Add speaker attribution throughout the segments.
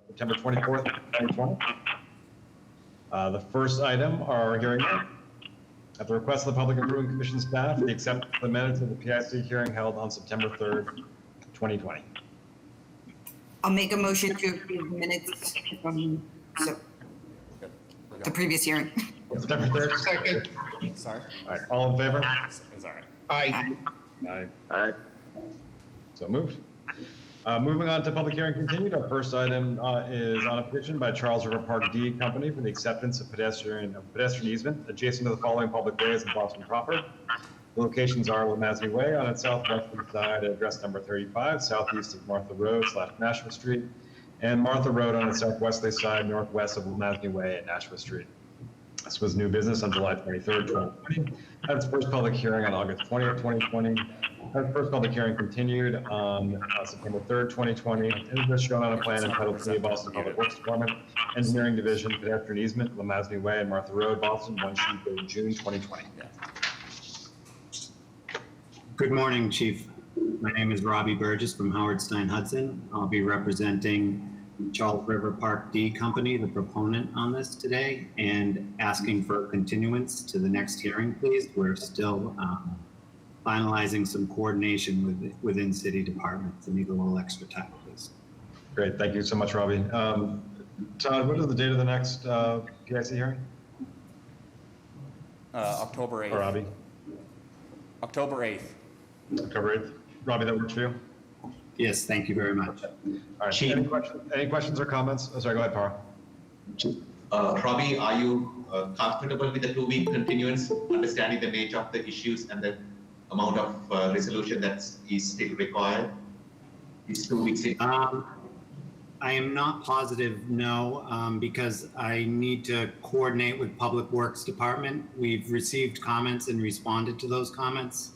Speaker 1: September 24th, 2020. The first item are hearing at the request of the Public Improvement Commission staff, the acceptance of the minutes of the PIC hearing held on September 3rd, 2020.
Speaker 2: I'll make a motion to approve the minutes from the previous hearing.
Speaker 1: September 3rd?
Speaker 3: Second.
Speaker 4: Sorry.
Speaker 1: All right, all in favor?
Speaker 4: It's all right.
Speaker 3: Aye.
Speaker 1: Aye. So moved. Moving on to public hearing continued. Our first item is on a petition by Charles River Park D Company for the acceptance of pedestrian easement adjacent to the following public ways in Boston proper. The locations are Lemassey Way on its southwestern side, address number 35, southeast of Martha Road / Nashua Street, and Martha Road on its southwesterly side, northwest of Lemassey Way at Nashua Street. This was new business on July 23rd, 2020. Had its first public hearing on August 20th, 2020. Had its first public hearing continued on September 3rd, 2020. And is shown on a plan entitled City of Boston Public Works Department, Engineering Division, Pedestrian Easement, Lemassey Way and Martha Road, Boston, one sheet dated June 2020.
Speaker 5: Good morning, Chief. My name is Robbie Burgess from Howard Stein Hudson. I'll be representing Charles River Park D Company, the proponent on this today, and asking for a continuance to the next hearing, please. We're still finalizing some coordination within city departments and need a little extra time, please.
Speaker 1: Great, thank you so much, Robbie. Todd, what is the date of the next PIC hearing?
Speaker 4: October 8th.
Speaker 1: Or Robbie?
Speaker 4: October 8th.
Speaker 1: October 8th. Robbie, that works for you?
Speaker 5: Yes, thank you very much.
Speaker 1: All right,
Speaker 6: Chief.
Speaker 1: any questions or comments? Oh, sorry, go ahead, Parra.
Speaker 6: Robbie, are you comfortable with the 2-week continuance, understanding the nature of the issues and the amount of resolution that is still required? Is 2 weeks?
Speaker 5: I am not positive, no, because I need to coordinate with Public Works Department. We've received comments and responded to those comments,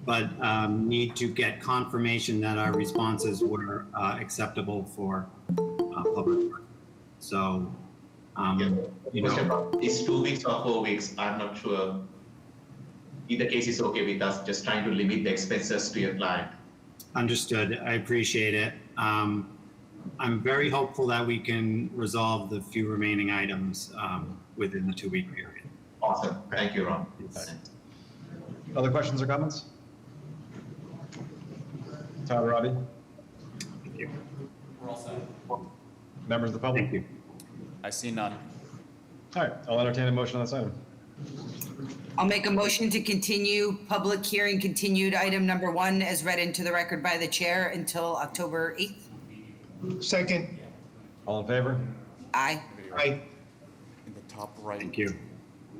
Speaker 5: but need to get confirmation that our responses were acceptable for Public Works. So, you know.
Speaker 6: Is 2 weeks or 4 weeks? I'm not sure. Either case is okay with us, just trying to limit the expenses to your client.
Speaker 5: Understood. I appreciate it. I'm very hopeful that we can resolve the few remaining items within the 2-week period.
Speaker 6: Awesome. Thank you, Ron.
Speaker 1: Other questions or comments? Todd or Robbie?
Speaker 5: Thank you.
Speaker 4: We're all set.
Speaker 1: Members of the public?
Speaker 5: Thank you.
Speaker 4: I see none.
Speaker 1: All right, I'll entertain a motion on this item.
Speaker 2: I'll make a motion to continue public hearing continued item number 1 as read into the record by the chair until October 8th.
Speaker 3: Second.
Speaker 1: All in favor?
Speaker 2: Aye.
Speaker 3: Aye.
Speaker 4: In the top right.
Speaker 5: Thank you.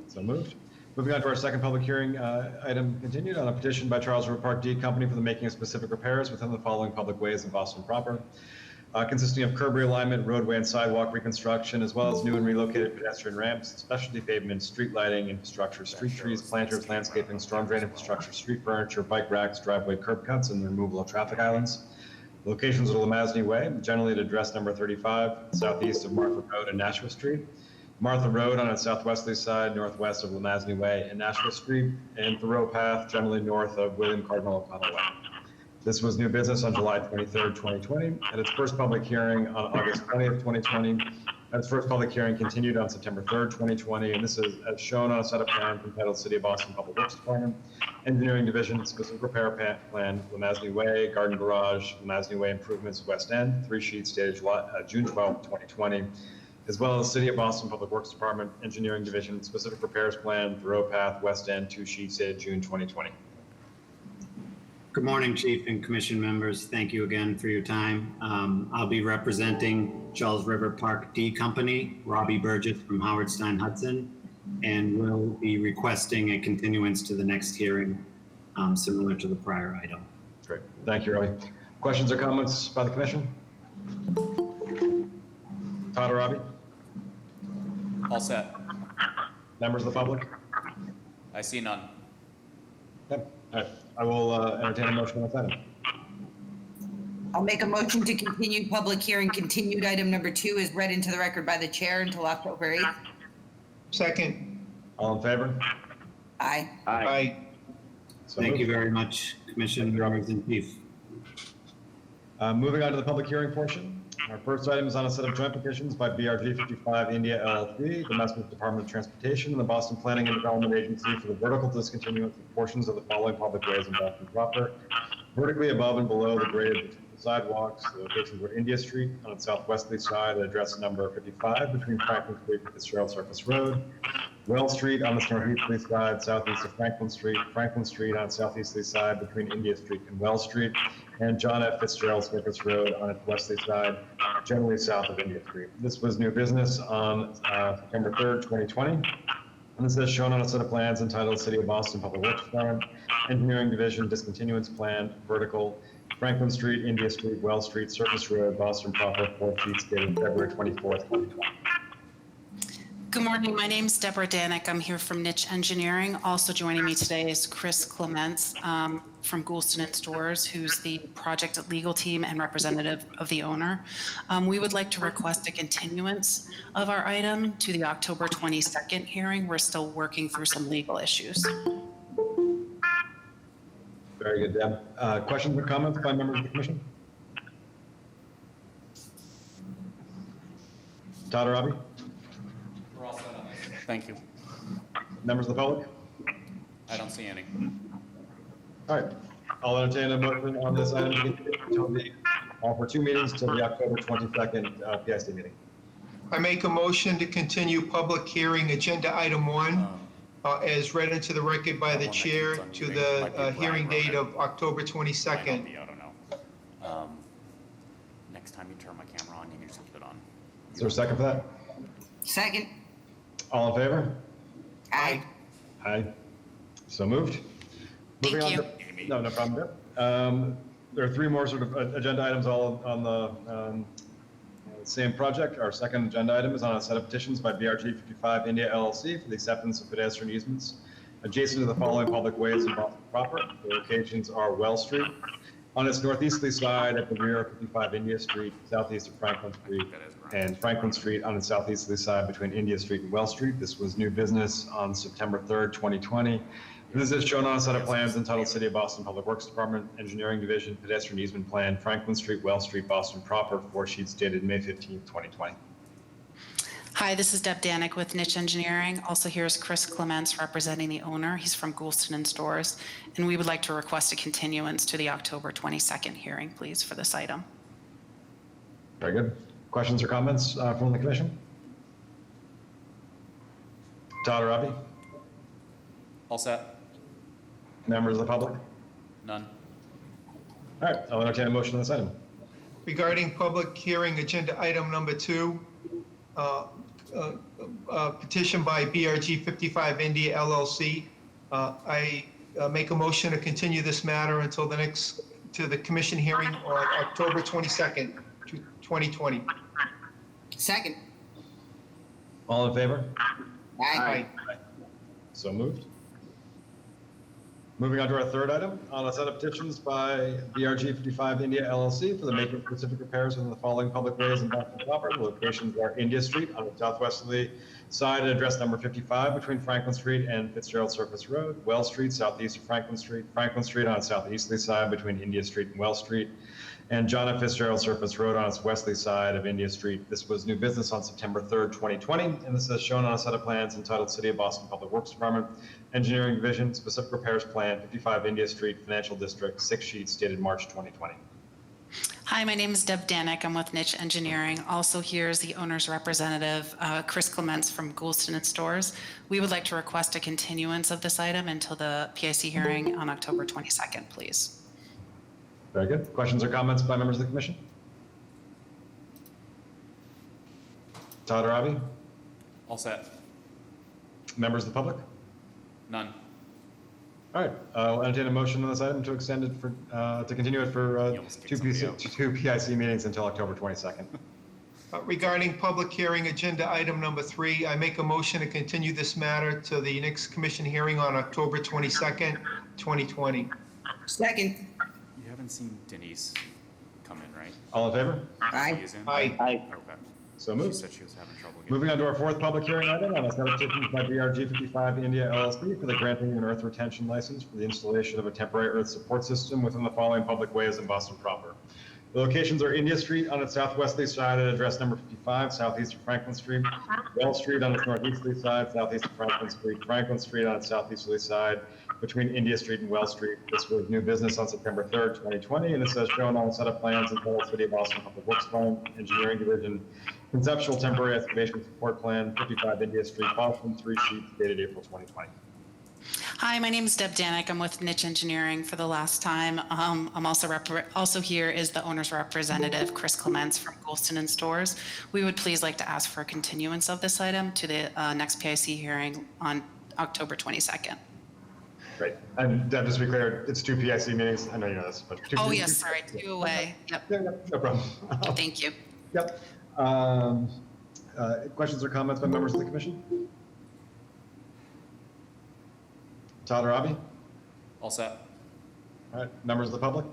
Speaker 1: So moved. Moving on to our second public hearing item continued on a petition by Charles River Park D Company for the making of specific repairs within the following public ways in Boston proper, consisting of curb realignment, roadway and sidewalk reconstruction, as well as new and relocated pedestrian ramps, specialty pavement, street lighting, infrastructure, street trees, planters, landscaping, storm drain infrastructure, street furniture, bike racks, driveway curb cuts, and the removal of traffic islands. Locations are Lemassey Way, generally at address number 35, southeast of Martha Road and Nashua Street. Martha Road on its southwesterly side, northwest of Lemassey Way and Nashua Street, and Thoreau Path, generally north of William Cardinal O'Connell Way. This was new business on July 23rd, 2020, at its first public hearing on August 20th, 2020. At its first public hearing continued on September 3rd, 2020, and this is as shown on a set of plans entitled City of Boston Public Works Department, Engineering Division, Specific Repair Plan, Lemassey Way, Garden Garage, Lemassey Way Improvements, West End, 3 sheets dated June 12th, 2020, as well as City of Boston Public Works Department, Engineering Division, Specific Repairs Plan, Thoreau Path, West End, 2 sheets dated June 2020.
Speaker 5: Good morning, Chief and Commission members. Thank you again for your time. I'll be representing Charles River Park D Company, Robbie Burgess from Howard Stein Hudson, and will be requesting a continuance to the next hearing, similar to the prior item.
Speaker 1: Great, thank you, Robbie. Questions or comments by the commission? Todd or Robbie?
Speaker 4: All set.
Speaker 1: Members of the public?
Speaker 4: I see none.
Speaker 1: Yep. All right, I will entertain a motion on this item.
Speaker 2: I'll make a motion to continue public hearing continued item number 2 as read into the record by the chair until October 8th.
Speaker 3: Second.
Speaker 1: All in favor?
Speaker 2: Aye.
Speaker 3: Aye.
Speaker 1: So
Speaker 5: Thank you
Speaker 1: moved.
Speaker 5: very much, Commission members and Chief.
Speaker 1: Moving on to the public hearing portion. Our first item is on a set of joint petitions by BRG 55 India LLC, the Massachusetts Department of Transportation, and the Boston Planning and Development Agency for the vertical discontinuance of portions of the following public ways in Boston proper, vertically above and below the grade between the sidewalks. The locations were India Street on its southwesterly side at address number 55 between Franklin Street and Fitzgerald Surface Road, Well Street on its northeasterly side, southeast of Franklin Street on its southeasterly side between India Street and Well Street, and John F. Fitzgerald Surface Road on its westerly side, generally south of India Street. This was new business on September 3rd, 2020. And this is shown on a set of plans entitled City of Boston Public Works Plan, Engineering Division Discontinuance Plan, Vertical, Franklin Street, India Street, Well Street, Surface Road, Boston proper, 4 sheets dated February 24th, 2020.
Speaker 7: Good morning. My name is Deborah Danick. I'm here from Niche Engineering. Also joining me today is Chris Clements from Goulston and Stores, who's the project legal team and representative of the owner. We would like to request a continuance of our item to the October 22nd hearing. We're still working through some legal issues.
Speaker 1: Very good, Deb. Questions or comments by members of the commission? Todd or Robbie?
Speaker 4: We're all set on this. Thank you.
Speaker 1: Members of the public?
Speaker 4: I don't see any.
Speaker 1: All right, I'll entertain a motion on this item to continue until for 2 meetings till the October 22nd PIC meeting.
Speaker 3: I make a motion to continue public hearing agenda item 1 as read into the record by the
Speaker 4: One that
Speaker 3: chair
Speaker 4: keeps on
Speaker 3: to
Speaker 4: moving.
Speaker 3: the
Speaker 4: Might be a
Speaker 3: hearing
Speaker 4: black
Speaker 3: date
Speaker 4: road.
Speaker 3: of October
Speaker 4: Might
Speaker 3: 22nd.
Speaker 4: not be, I don't know. Next time you turn my camera on, you need to keep it on.
Speaker 1: Is there a second for that?
Speaker 2: Second.
Speaker 1: All in favor?
Speaker 2: Aye.
Speaker 1: Aye. So moved.
Speaker 7: Thank
Speaker 1: Moving
Speaker 7: you.
Speaker 1: on to, no problem. There are 3 more sort of agenda items all on the same project. Our second agenda item is on a set of petitions by BRG 55 India LLC for the acceptance of pedestrian easements adjacent to the following public ways in Boston proper. The locations are Well Street on its northeasterly side at the rear of 55 India Street, southeast of Franklin Street, and Franklin Street on its southeasterly side between India Street and Well Street. This was new business on September 3rd, 2020. This is shown on a set of plans entitled City of Boston Public Works Department, Engineering Division, Pedestrian Easement Plan, Franklin Street, Well Street, Boston proper, 4 sheets dated May 15th, 2020.
Speaker 7: Hi, this is Deb Danick with Niche Engineering. Also here is Chris Clements representing the owner. He's from Goulston and Stores. And we would like to request a continuance to the October 22nd hearing, please, for this item.
Speaker 1: Very good. Questions or comments from the commission? Todd or Robbie?
Speaker 4: All set?
Speaker 1: Members of the public?
Speaker 4: None?
Speaker 1: All right, I'll entertain a motion on this item.
Speaker 3: Regarding public hearing agenda item number 2, petition by BRG 55 India LLC. I make a motion to continue this matter until to the commission hearing on October 22nd, 2020.
Speaker 2: Second.
Speaker 1: All in favor?
Speaker 2: Aye.
Speaker 1: So moved. Moving on to our third item, on a set of petitions by BRG 55 India LLC for the making of specific repairs within the following public ways in Boston proper. The locations are India Street on the southwesterly side at address number 55 between Franklin Street and Fitzgerald Surface Road, Well Street southeast of Franklin Street on its southeasterly side between India Street and Well Street, and John F. Fitzgerald Surface Road on its westerly side of India Street. This was new business on September 3rd, 2020, and this is shown on a set of plans entitled City of Boston Public Works Department, Engineering Division, Specific Repairs Plan, 55 India Street, Financial District, 6 sheets dated March 2020.
Speaker 7: Hi, my name is Deb Danick. I'm with Niche Engineering. Also here is the owner's representative, Chris Clements from Goulston and Stores. We would like to request a continuance of this item until the PIC hearing on October 22nd, please.
Speaker 1: Very good. Questions or comments by members of the commission? Todd or Avi?
Speaker 4: All set?
Speaker 1: Members of the public?
Speaker 4: None?
Speaker 1: All right, I'll entertain a motion on this item to extend it for, to continue it for
Speaker 4: You almost kicked somebody out.
Speaker 1: two PIC meetings until October 22nd.
Speaker 3: Regarding public hearing agenda item number 3, I make a motion to continue this matter to the next commission hearing on October 22nd, 2020.
Speaker 2: Second.
Speaker 4: You haven't seen Denise come in, right?
Speaker 1: All in favor?
Speaker 2: Aye.
Speaker 4: She is in?
Speaker 3: Aye.
Speaker 4: Okay.
Speaker 1: So
Speaker 4: She
Speaker 1: moved.
Speaker 4: said she was having trouble getting.
Speaker 1: Moving on to our fourth public hearing item on a set of petitions by BRG 55 India LLC for the granting of an earth retention license for the installation of a temporary earth support system within the following public ways in Boston proper. The locations are India Street on its southwesterly side at address number 55, southeast of Franklin Street, Wall Street on its northeasterly side, southeast of Franklin Street, Franklin Street on its southeasterly side, between India Street and Wells Street. This was new business on September 3rd, 2020, and it says shown on set of plans in total City of Boston Public Works Plan, Engineering Division, conceptual temporary excavation support plan, 55 India Street, Boston, 3 sheets dated April 2020.
Speaker 7: Hi, my name is Deb Danik. I'm with Niche Engineering for the last time. I'm also here is the owner's representative, Chris Clements from Goulston and Stores. We would please like to ask for a continuance of this item to the next PIC hearing on October 22nd.
Speaker 1: Great. And Deb, just to be clear, it's 2 PIC meetings. I know you know this, but 2
Speaker 7: Oh,
Speaker 1: PIC.
Speaker 7: yes, sorry, 2 away. Yep,
Speaker 1: Yeah, no problem.
Speaker 7: thank you.
Speaker 1: Yep. Questions or comments by members of the commission? Todd or Avi?
Speaker 4: All set?
Speaker 1: All right, members of the public?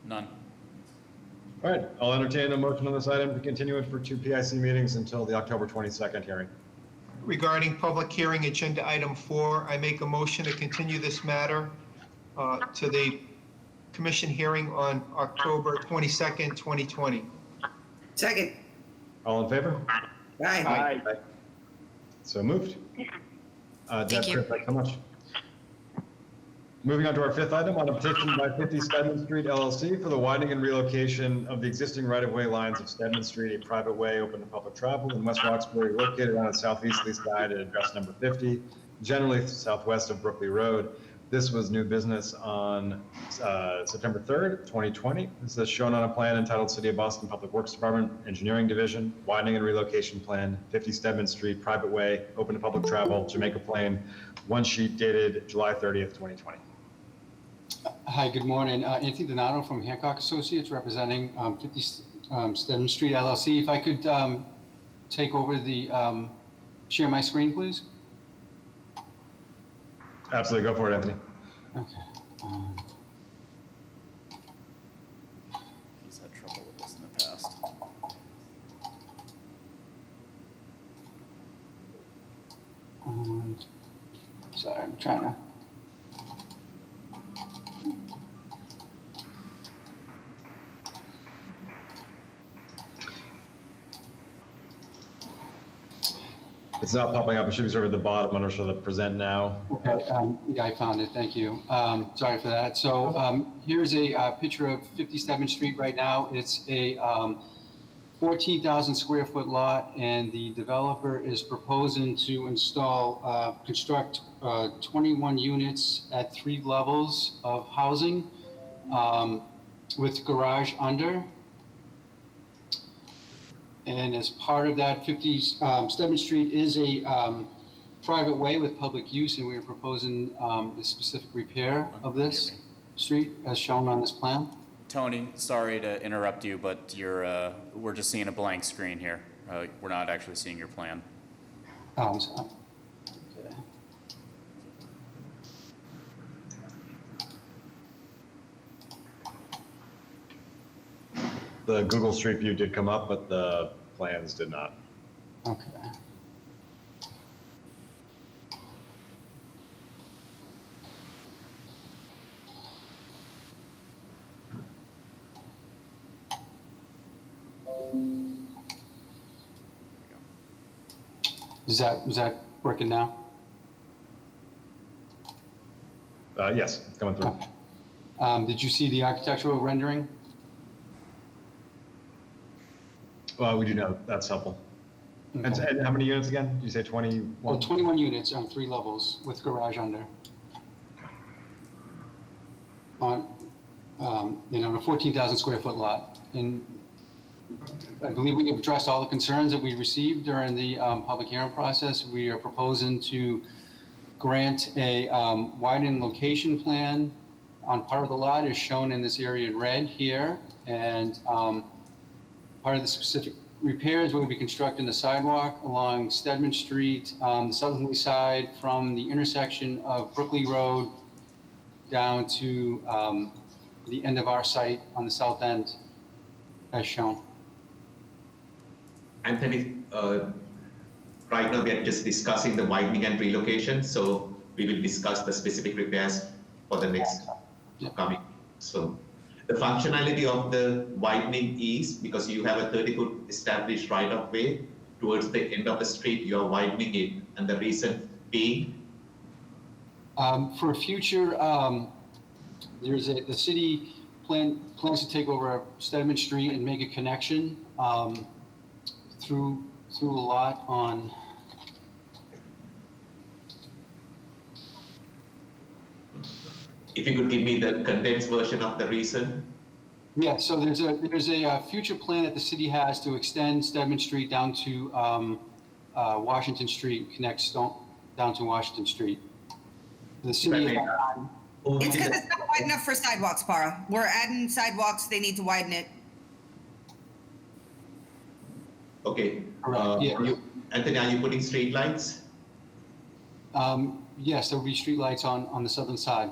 Speaker 4: None.
Speaker 1: All right, I'll entertain a motion on this item to continue it for 2 PIC meetings until the October 22nd hearing.
Speaker 3: Regarding public hearing agenda item 4, I make a motion to continue this matter to the commission hearing on October 22nd, 2020.
Speaker 2: Second.
Speaker 1: All in favor?
Speaker 2: Aye.
Speaker 1: So moved. Deb,
Speaker 7: Thank you.
Speaker 1: Chris, thanks so much. Moving on to our 5th item, on a petition by 50 Stedman Street LLC for the widening and relocation of the existing right-of-way lines of Stedman Street, a private way open to public travel in West Roxbury, located on its southeasterly side at address number 50, generally southwest of Brookley Road. This was new business on September 3rd, 2020. This is shown on a plan entitled City of Boston Public Works Department, Engineering Division, Widening and Relocation Plan, 50 Stedman Street, private way, open to public travel, Jamaica Plain, 1 sheet dated July 30th, 2020.
Speaker 8: Hi, good morning. Anthony Donato from Hancock Associates, representing 50 Stedman Street LLC. If I could take over the, share my screen, please?
Speaker 1: Absolutely, go for it, Anthony.
Speaker 8: Okay.
Speaker 4: He's had trouble with this in the past.
Speaker 8: Sorry, I'm trying to.
Speaker 1: It's not popping up. It should be sort of at the bottom under sort of the present now.
Speaker 8: Okay, yeah, I found it. Thank you. Sorry for that. So here's a picture of 50 Stedman Street right now. It's a 14,000 square foot lot, and the developer is proposing to install, construct 21 units at 3 levels of housing with garage under. And as part of that, 50 Stedman Street is a private way with public use, and we are proposing the specific repair of this street as shown on this plan.
Speaker 4: Tony, sorry to interrupt you, but we're just seeing a blank screen here. We're not actually seeing your plan.
Speaker 8: I'm sorry. Okay.
Speaker 1: The Google Street View did come up, but the plans did not.
Speaker 8: Okay. Is that working now?
Speaker 1: Yes, it's coming through.
Speaker 8: Okay. Did you see the architectural rendering?
Speaker 1: Well, we do know that's helpful. And,
Speaker 8: Okay.
Speaker 1: and how many units again? Did you say 21?
Speaker 8: Well, 21 units on 3 levels with garage under. On, a 14,000 square foot lot. And I believe we have addressed all the concerns that we received during the public hearing process. We are proposing to grant a widening location plan on part of the lot is shown in this area in red here. And part of the specific repairs will be constructing the sidewalk along Stedman Street, the southerly side from the intersection of Brookley Road down to the end of our site on the south end as shown.
Speaker 6: Anthony, right now we are just discussing the widening and relocation, so we will discuss the specific repairs for the next upcoming. So, The functionality of the widening is because you have a 30-foot established right-of-way towards the end of the street, you are widening it, and the reason being,
Speaker 8: For future, the city plans to take over Stedman Street and make a connection through a lot on.
Speaker 6: if you could give me the condensed version of the reason.
Speaker 8: Yeah, so there's a future plan that the city has to extend Stedman Street down to Washington Street, down to Washington Street. The city.
Speaker 2: It's because it's not wide enough for sidewalks, Para. We're adding sidewalks, they need to widen it.
Speaker 6: Okay.
Speaker 8: Correct, yeah.
Speaker 6: Anthony, are you putting street lights?
Speaker 8: Yes, there will be streetlights on the southern side.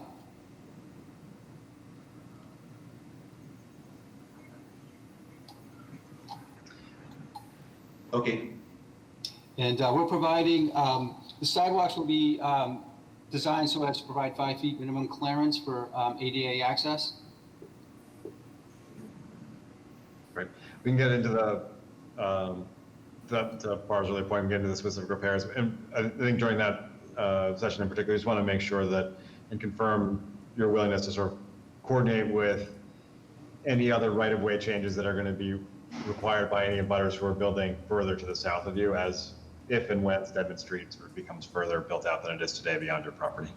Speaker 6: Okay.
Speaker 8: And we're providing, the sidewalks will be designed so as to provide 5 feet minimum clearance for ADA access.
Speaker 1: Right. We can get into to Bar's earlier point, we can get into the specific repairs. And I think during that session in particular, we just want to make sure that and confirm your willingness to sort of coordinate with any other right-of-way changes that are going to be required by any abutters who are building further to the south of you, as if and when Stedman Street sort of becomes further built out than it is today beyond your property.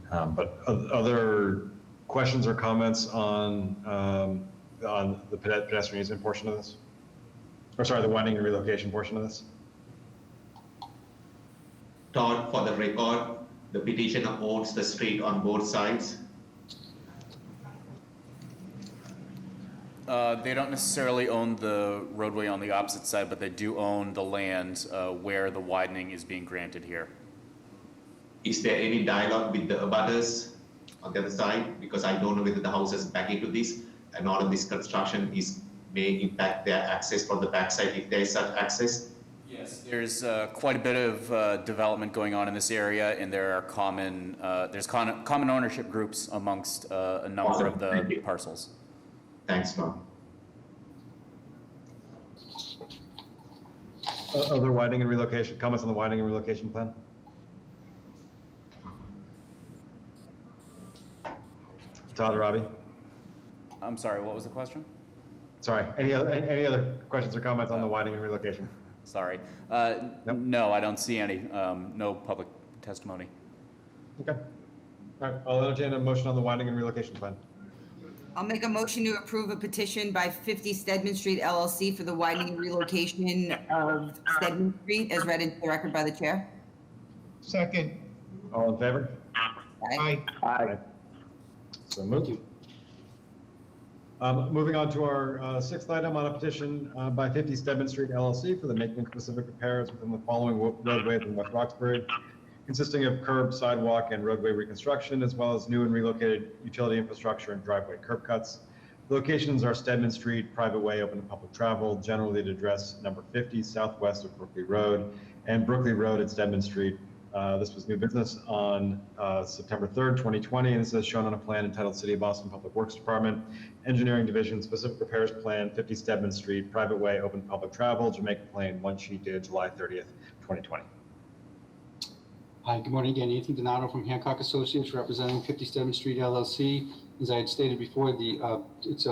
Speaker 1: But other questions or comments on the pedestrian easement portion of this? Or sorry, the widening and relocation portion of this?
Speaker 6: Todd, for the record, the petitioner owns the street on both sides.
Speaker 4: They don't necessarily own the roadway on the opposite side, but they do own the land where the widening is being granted here.
Speaker 6: Is there any dialogue with the abutters on the other side? Because I don't know whether the houses back into this and all of this construction may impact their access from the backside if there is such access.
Speaker 4: Yes, there's quite a bit of development going on in this area, and there are common ownership groups amongst a number
Speaker 6: Awesome.
Speaker 4: of the
Speaker 6: Thank you.
Speaker 4: parcels.
Speaker 6: Thanks, Todd.
Speaker 1: Other widening and relocation, comments on the widening and relocation plan? Todd or Robbie?
Speaker 4: I'm sorry, what was the question?
Speaker 1: Sorry, any other questions or comments on the widening and relocation?
Speaker 4: Sorry.
Speaker 1: Nope.
Speaker 4: No, I don't see any. No public testimony.
Speaker 1: Okay. All right, I'll entertain a motion on the widening and relocation plan.
Speaker 2: I'll make a motion to approve a petition by 50 Stedman Street LLC for the widening and relocation of Stedman Street as read into the record by the chair.
Speaker 3: Second.
Speaker 1: All in favor?
Speaker 2: Aye.
Speaker 3: Aye.
Speaker 1: So moved. Moving on to our sixth item on a petition by 50 Stedman Street LLC for the making of specific repairs within the following roadways in West Roxbury, consisting of curb, sidewalk, and roadway reconstruction, as well as new and relocated utility infrastructure and driveway curb cuts. Locations are Stedman Street, private way open to public travel, generally at address number 50 southwest of Brookley Road, and Brookley Road at Stedman Street. This was new business on September 3rd, 2020, and this is shown on a plan entitled City of Boston Public Works Department, Engineering Division, Specific Repairs Plan, 50 Stedman Street, private way, open to public travel, Jamaica Plain, one sheet dated July 30th, 2020.
Speaker 8: Hi, good morning again. Anthony Donato from Hancock Associates, representing 50 Stedman Street LLC. As I had stated before, it's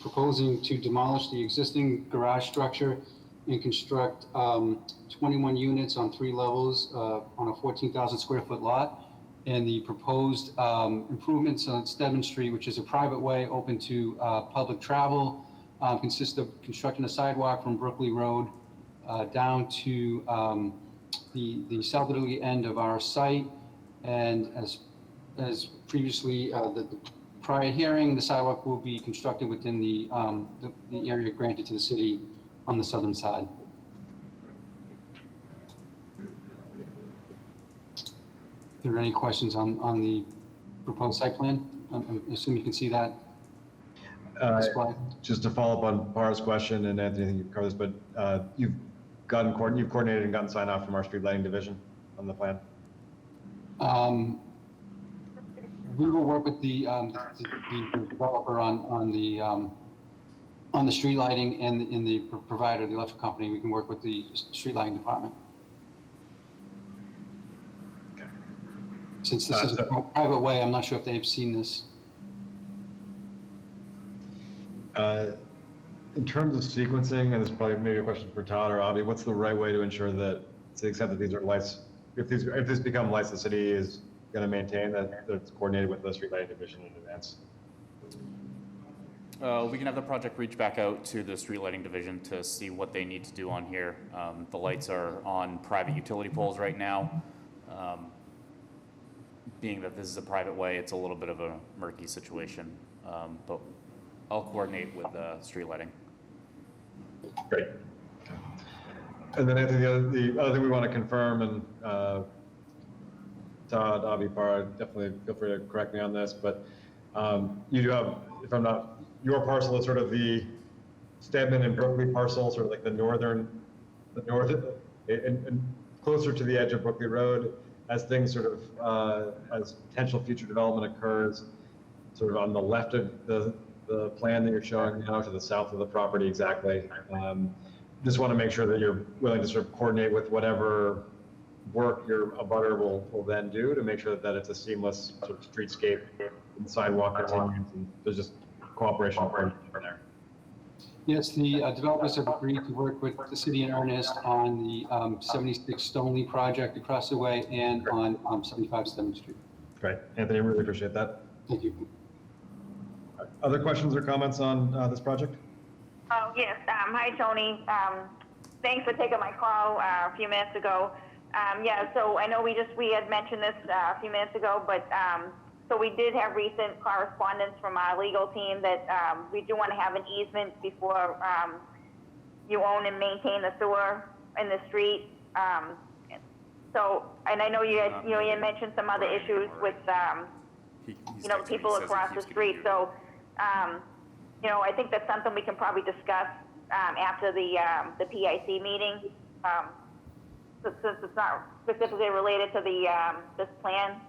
Speaker 8: proposing to demolish the existing garage structure and construct 21 units on 3 levels on a 14,000 square foot lot. And the proposed improvements on Stedman Street, which is a private way open to public travel, consists of constructing a sidewalk from Brookley Road down to the southerly end of our site. And as previously, the prior hearing, the sidewalk will be constructed within the area granted to the city on the southern side. Are there any questions on the proposed site plan? I assume you can see that display.
Speaker 1: Just to follow up on Para's question, and Anthony, I think you've covered this, but you've coordinated and gotten sign off from our street lighting division on the plan?
Speaker 8: we will work with the developer on the street lighting and the provider, the electric company. We can work with the street lighting department. Since this is a private way, I'm not sure if they've seen this.
Speaker 1: In terms of sequencing, and this is probably maybe a question for Todd or Avi, what's the right way to ensure that, to the extent that these are lights, if this become lights the city is going to maintain, that it's coordinated with the street lighting division in advance?
Speaker 4: We can have the project reach back out to the street lighting division to see what they need to do on here. The lights are on private utility poles right now. Being that this is a private way, it's a little bit of a murky situation, but I'll coordinate with street lighting.
Speaker 1: Great. And then I think the other thing we want to confirm, and Todd, Avi, Para, definitely feel free to correct me on this, but you do have, if I'm not, your parcel is sort of the Stedman and Brookley parcel, sort of like the north, and closer to the edge of Brookley Road, as things sort of, as potential future development occurs, sort of on the left of the plan that you're showing now, to the south of the property exactly. Just want to make sure that you're willing to sort of coordinate with whatever work your abutter will then do to make sure that it's a seamless sort of streetscape and sidewalk continues, and there's just cooperation there.
Speaker 8: Yes, the developers have agreed to work with the city in earnest on the 76 Stoneleigh project across the way and on 75 7th Street.
Speaker 1: Great, Anthony, I really appreciate that.
Speaker 8: Thank you.
Speaker 1: Other questions or comments on this project?
Speaker 9: Oh, yes. Hi, Tony. Thanks for taking my call a few minutes ago. Yeah, so I know we had mentioned this a few minutes ago, but so we did have recent correspondence from our legal team that we do want to have an easement before you own and maintain the sewer in the street. So, and I know you had mentioned some other issues with people across the street. So, I think that's something we can probably discuss after the PIC meeting, since it's not specifically related to this plan.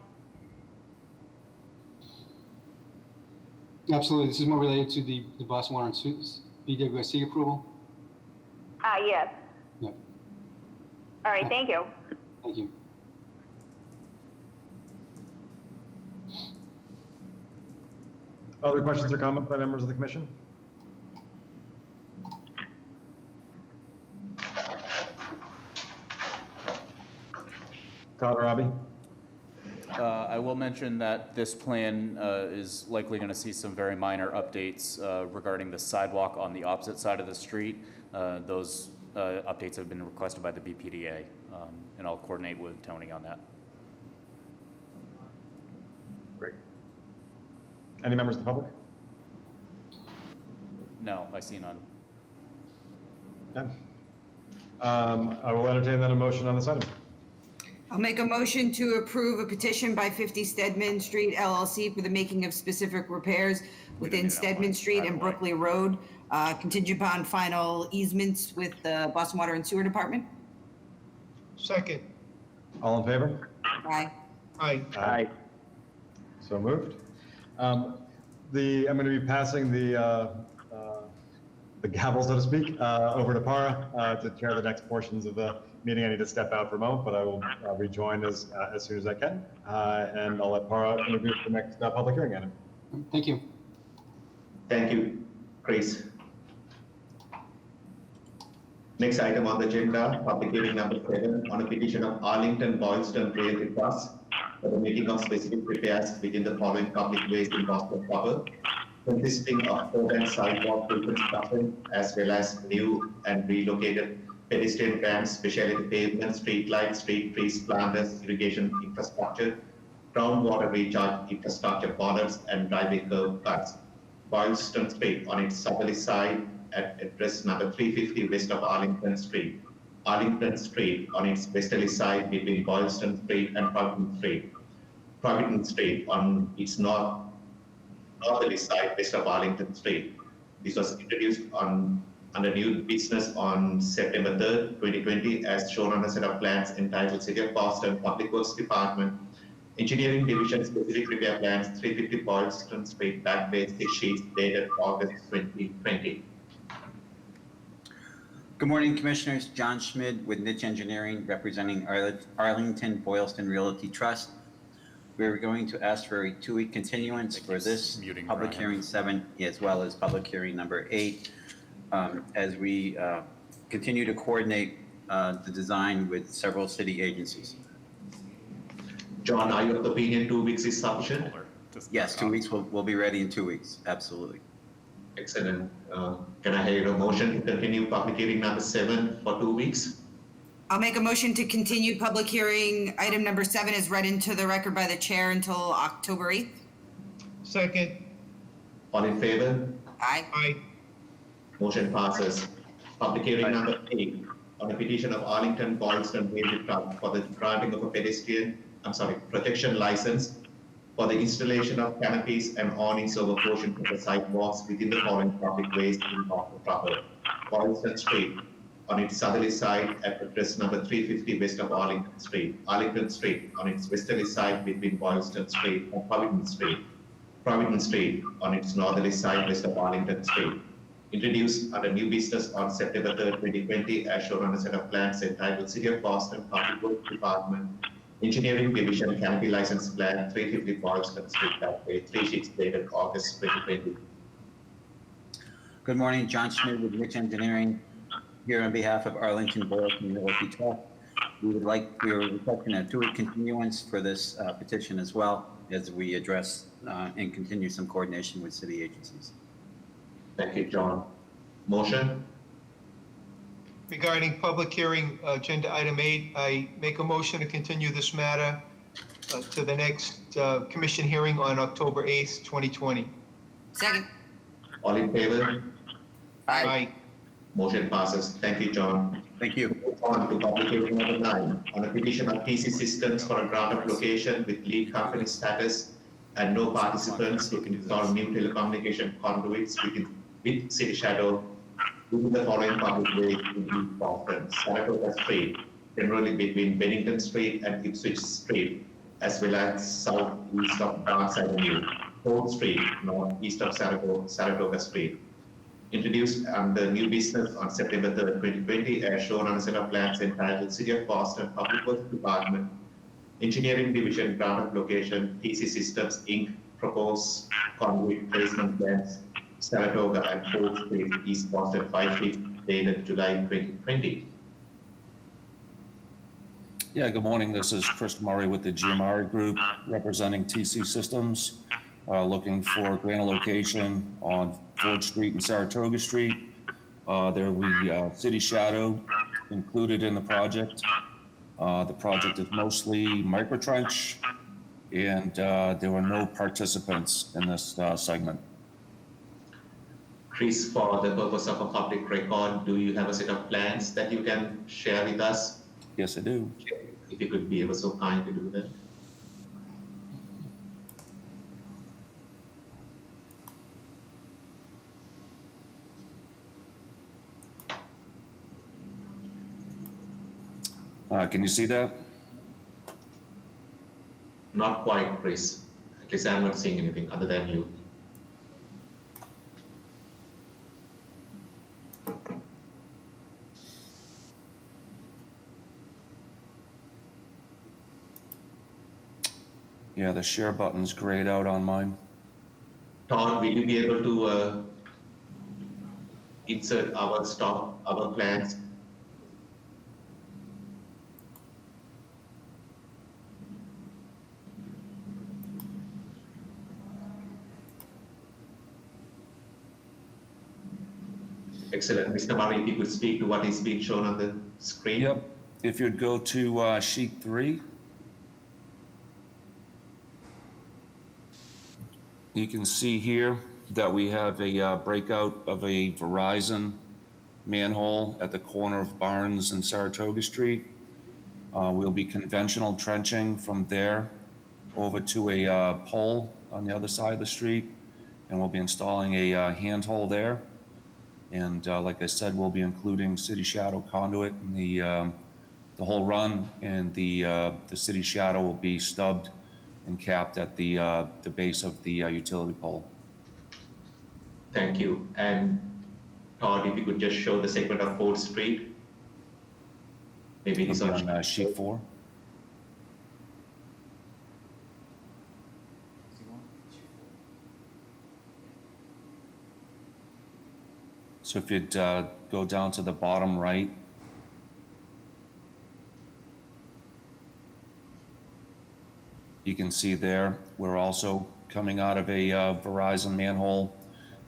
Speaker 8: Absolutely. This is more related to the Boston Water and BWSC approval.
Speaker 9: Yes.
Speaker 8: Yeah.
Speaker 9: All right, thank you.
Speaker 8: Thank you.
Speaker 1: Other questions or comments by members of the commission? Todd or Avi?
Speaker 4: I will mention that this plan is likely going to see some very minor updates regarding the sidewalk on the opposite side of the street. Those updates have been requested by the BPDA, and I'll coordinate with Tony on that.
Speaker 1: Great. Any members of the public?
Speaker 4: No, I see none.
Speaker 1: Okay. I will entertain then a motion on this item.
Speaker 2: I'll make a motion to approve a petition by 50 Stedman Street LLC for the making of specific repairs within Stedman Street and Brookley Road, contingent upon final easements with the Boston Water and Sewer Department.
Speaker 3: Second.
Speaker 1: All in favor?
Speaker 2: Aye.
Speaker 3: Aye.
Speaker 1: Aye. So moved. I'm going to be passing the gavel, so to speak, over to Para to chair the next portions of the meeting. I need to step out for a moment, but I will rejoin as soon as I can. And I'll let Para introduce the next public hearing item.
Speaker 8: Thank you.
Speaker 6: Thank you, Chris. Next item on the agenda, public hearing number 7 on a petition of Arlington Boylston Realty Trust for the making of specific repairs within the following public ways in Boston proper, consisting of road and sidewalk reconstruction, as well as new and relocated pedestrian ramps, specialty pavement, street lights, street trees, planters, irrigation infrastructure, groundwater recharge infrastructure, borders, and driveway curb cuts. Boylston Street on its southerly side at address number 350 west of Arlington Street. Arlington Street on its westerly side between Boylston Street and Providence Street. Providence Street on its northerly side west of Arlington Street. This was introduced under new business on September 3rd, 2020, as shown on a set of plans entitled City of Boston Public Works Department Engineering Division Specific Repair Plans, 350 Boylston Street, back bay 6 sheets dated August 2020.
Speaker 10: Good morning, Commissioners. John Schmid with Niche Engineering, representing Arlington Boylston Realty Trust. We're going to ask for a 2-week continuance for this
Speaker 4: Muting
Speaker 10: public
Speaker 4: Brian.
Speaker 10: hearing 7, as well as public hearing number 8, as we continue to coordinate the design with several city agencies.
Speaker 6: John, are you of the opinion 2 weeks is sufficient?
Speaker 10: Yes, 2 weeks, we'll be ready in 2 weeks, absolutely.
Speaker 6: Excellent. Can I hear a motion to continue public hearing number 7 for 2 weeks?
Speaker 2: I'll make a motion to continue public hearing item number 7 is read into the record by the chair until October 8th.
Speaker 3: Second.
Speaker 6: All in favor?
Speaker 2: Aye.
Speaker 3: Aye.
Speaker 6: Motion passes. Public hearing number 8 on a petition of Arlington Boylston Realty Trust for the granting of a protection license for the installation of canopies and awnings over portions of the sidewalks within the following public ways in North proper. Boylston Street on its southerly side at address number 350 west of Arlington Street. Arlington Street on its westerly side between Boylston Street and Providence Street. Providence Street on its northerly side west of Arlington Street. Introduced under new business on September 3rd, 2020, as shown on a set of plans entitled City of Boston Public Works Department Engineering Division Canopy License Plan 350 Boylston Street, Backbay, 3 sheets dated August 2020.
Speaker 10: Good morning, John Schmid with Niche Engineering, here on behalf of Arlington Boylston Realty Trust. We are requesting a 2-week continuance for this petition as well, as we address and continue some coordination with city agencies.
Speaker 6: Thank you, John. Motion?
Speaker 3: Regarding public hearing, agenda item 8, I make a motion to continue this matter to the next commission hearing on October 8th, 2020.
Speaker 2: Second.
Speaker 6: All in favor?
Speaker 3: Aye.
Speaker 6: Motion passes. Thank you, John.
Speaker 10: Thank you.
Speaker 6: Move on to public hearing number 9 on a petition of TC Systems for a grant of location with lead company status and no participants who can install new telecommunication conduits with City Shadow within the following public ways in East Boston: Saratoga Street, generally between Bennington Street and Ipswich Street, as well as southeast of Barnes Avenue, 4th Street, northeast of Saratoga Street. Introduced under new business on September 3rd, 2020, as shown on a set of plans entitled City of Boston Public Works Department Engineering Division Grant of Location, TC Systems Inc. Proposed conduit placement plans, Saratoga and 4th Street, East Boston, 5 feet, dated July 2020.
Speaker 11: Yeah, good morning. This is Chris Murray with the GMR Group, representing TC Systems, looking for a grant location on 4th Street and Saratoga Street. There will be City Shadow included in the project. The project is mostly microtrench, and there were no participants in this segment.
Speaker 6: Chris, for the purpose of a public record, do you have a set of plans that you can share with us?
Speaker 11: Yes, I do.
Speaker 6: If you could be ever so kind to do that.
Speaker 11: Can you see that?
Speaker 6: Not quite, Chris. At least I'm not seeing anything other than you.
Speaker 11: Yeah, the share button's grayed out on mine.
Speaker 6: Todd, will you be able to insert our plans? Excellent. Mr. Murray, if you could speak to what is being shown on the screen.
Speaker 11: Yep. If you'd go to sheet 3. You can see here that we have a breakout of a Verizon manhole at the corner of Barnes and Saratoga Street. We'll be conventional trenching from there over to a pole on the other side of the street, and we'll be installing a handhole there. And like I said, we'll be including City Shadow conduit in the whole run, and the City Shadow will be stubbed and capped at the base of the utility pole.
Speaker 6: Thank you. And Todd, if you could just show the segment of 4th Street. Maybe it is
Speaker 11: It'll
Speaker 6: on.
Speaker 11: be on sheet 4. So if you'd go down to the bottom right, you can see there, we're also coming out of a Verizon manhole,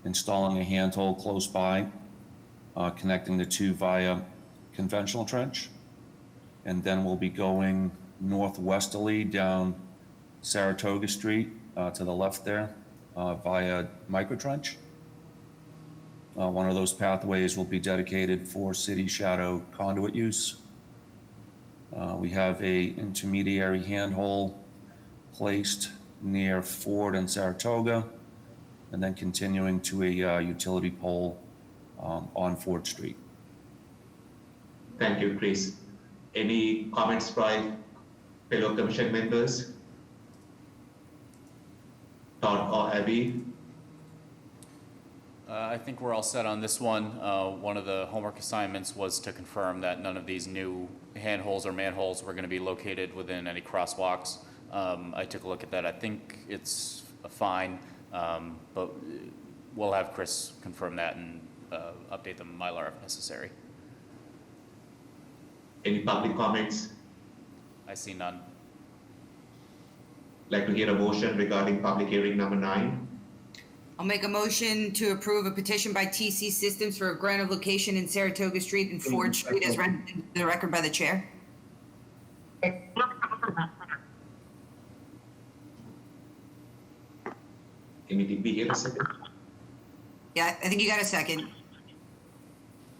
Speaker 11: installing a handhole close by, connecting the two via conventional trench. And then we'll be going northwesterly down Saratoga Street to the left there via micro trench. One of those pathways will be dedicated for city shadow conduit use. We have a intermediary handhole placed near Ford and Saratoga, and then continuing to a utility pole on Ford Street.
Speaker 6: Thank you, Chris. Any comments by fellow commission members? Todd or Abby?
Speaker 4: I think we're all set on this one. One of the homework assignments was to confirm that none of these new handholds or manholes were going to be located within any crosswalks. I took a look at that. I think it's fine, but we'll have Chris confirm that and update the Mylar if necessary.
Speaker 6: Any public comments?
Speaker 4: I see none.
Speaker 6: Like to hear a motion regarding public hearing number 9?
Speaker 2: I'll make a motion to approve a petition by TC Systems for a grant of location in Saratoga Street and Ford Street as read into the record by the chair.
Speaker 6: Amy, did we hear a second?
Speaker 2: Yeah, I think you got a second.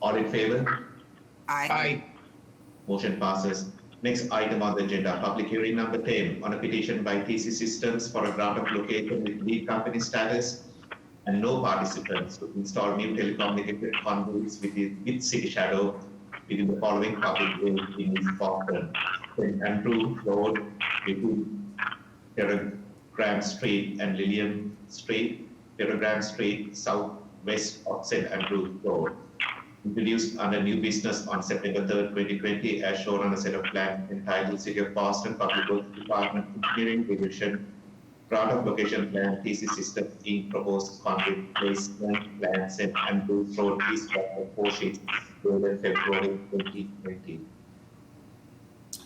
Speaker 6: All in favor?
Speaker 2: Aye.
Speaker 3: Aye.
Speaker 6: Motion passes. Next item on the agenda, public hearing number 10 on a petition by TC Systems for a grant of location with lead company status and no participants to install new telecommunication conduits with City Shadow within the following public ways in East Boston: St. Andrew Road between Telegram Street and Lillian Street, Telegram Street southwest of St. Andrew Road. Introduced under new business on September 3rd, 2020, as shown on a set of plans entitled City of Boston Public Works Department Engineering Division Grant of Location Plan TC Systems Inc. Proposed concrete placement plan St. Andrews Road East Boston 4 sheets dated February 2020.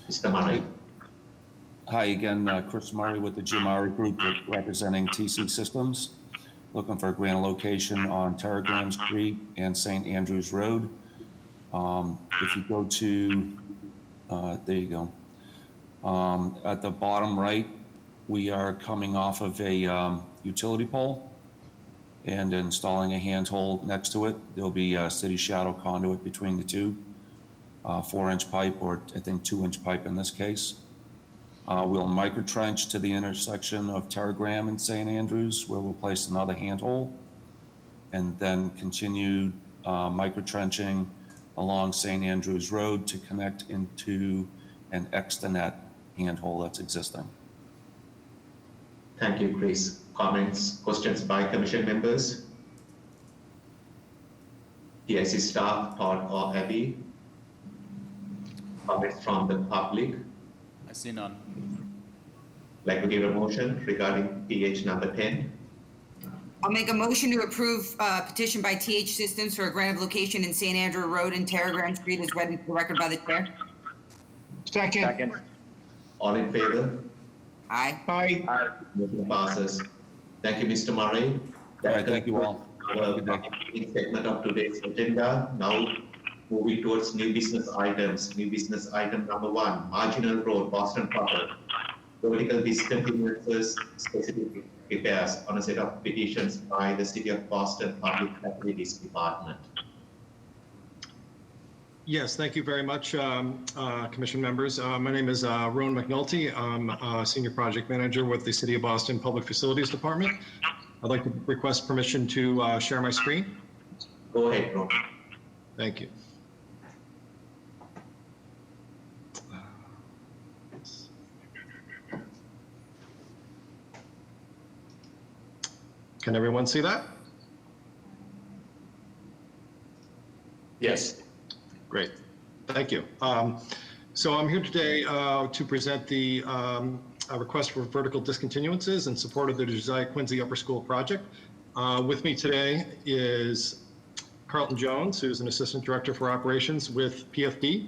Speaker 6: Mr. Murray.
Speaker 11: Hi again, Chris Murray with the Jim Murray Group representing TC Systems. Looking for a grant location on Telegram Street and St. Andrews Road. If you go to, there you go. At the bottom right, we are coming off of a utility pole and installing a handhold next to it. There'll be a city shadow conduit between the two, 4-inch pipe, or I think 2-inch pipe in this case. We'll micro trench to the intersection of Telegram and St. Andrews, where we'll place another handhole, and then continue micro trenching along St. Andrews Road to connect into an extranet handhole that's existing.
Speaker 6: Thank you, Chris. Comments, questions by commission members? TIC staff, Todd or Abby? Comments from the public?
Speaker 4: I see none.
Speaker 6: Like to give a motion regarding PH number 10?
Speaker 2: I'll make a motion to approve petition by TH Systems for a grant of location in St. Andrew Road and Telegram Street as read into the record by the chair.
Speaker 3: Second.
Speaker 6: All in favor?
Speaker 2: Aye.
Speaker 3: Aye.
Speaker 6: Motion passes. Thank you, Mr. Murray.
Speaker 11: All right, thank you all.
Speaker 6: Our segment of today's agenda. Now moving towards new business items. New business item number 1, Marginal Road, Boston proper. Vertical discontinuances, specific repairs on a set of petitions by the City of Boston Public Facilities Department.
Speaker 12: Yes, thank you very much, Commission members. My name is Rowan McNulty. I'm a Senior Project Manager with the City of Boston Public Facilities Department. I'd like to request permission to share my screen.
Speaker 6: Go ahead, Ron.
Speaker 12: Thank you. Can everyone see that?
Speaker 11: Yes.
Speaker 12: Great, thank you. So I'm here today to present the a request for vertical discontinuances in support of the Josiah Quincy Upper School project. With me today is Carlton Jones, who's an Assistant Director for Operations with PFD.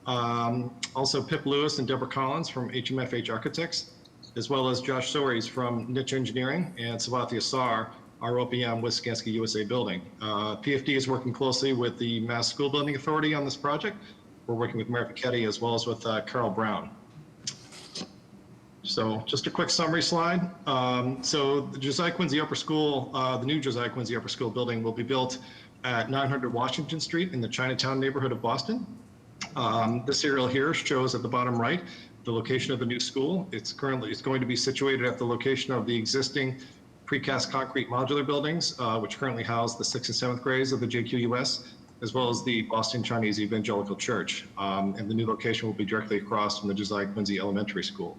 Speaker 12: Also Pip Lewis and Deborah Collins from HMFH Architects, as well as Josh Soares from Niche Engineering and Sabathia Sar, our OPM with Skanska USA Building. PFD is working closely with the Mass School Building Authority on this project. We're working with Mary Piketty as well as with Carol Brown. So just a quick summary slide. So the Josiah Quincy Upper School, the new Josiah Quincy Upper School building will be built at 900 Washington Street in the Chinatown neighborhood of Boston. This aerial here shows at the bottom right the location of the new school. It's going to be situated at the location of the existing precast concrete modular buildings, which currently house the 6th and 7th grades of the JQUS, as well as the Boston Chinese Evangelical Church. And the new location will be directly across from the Josiah Quincy Elementary School.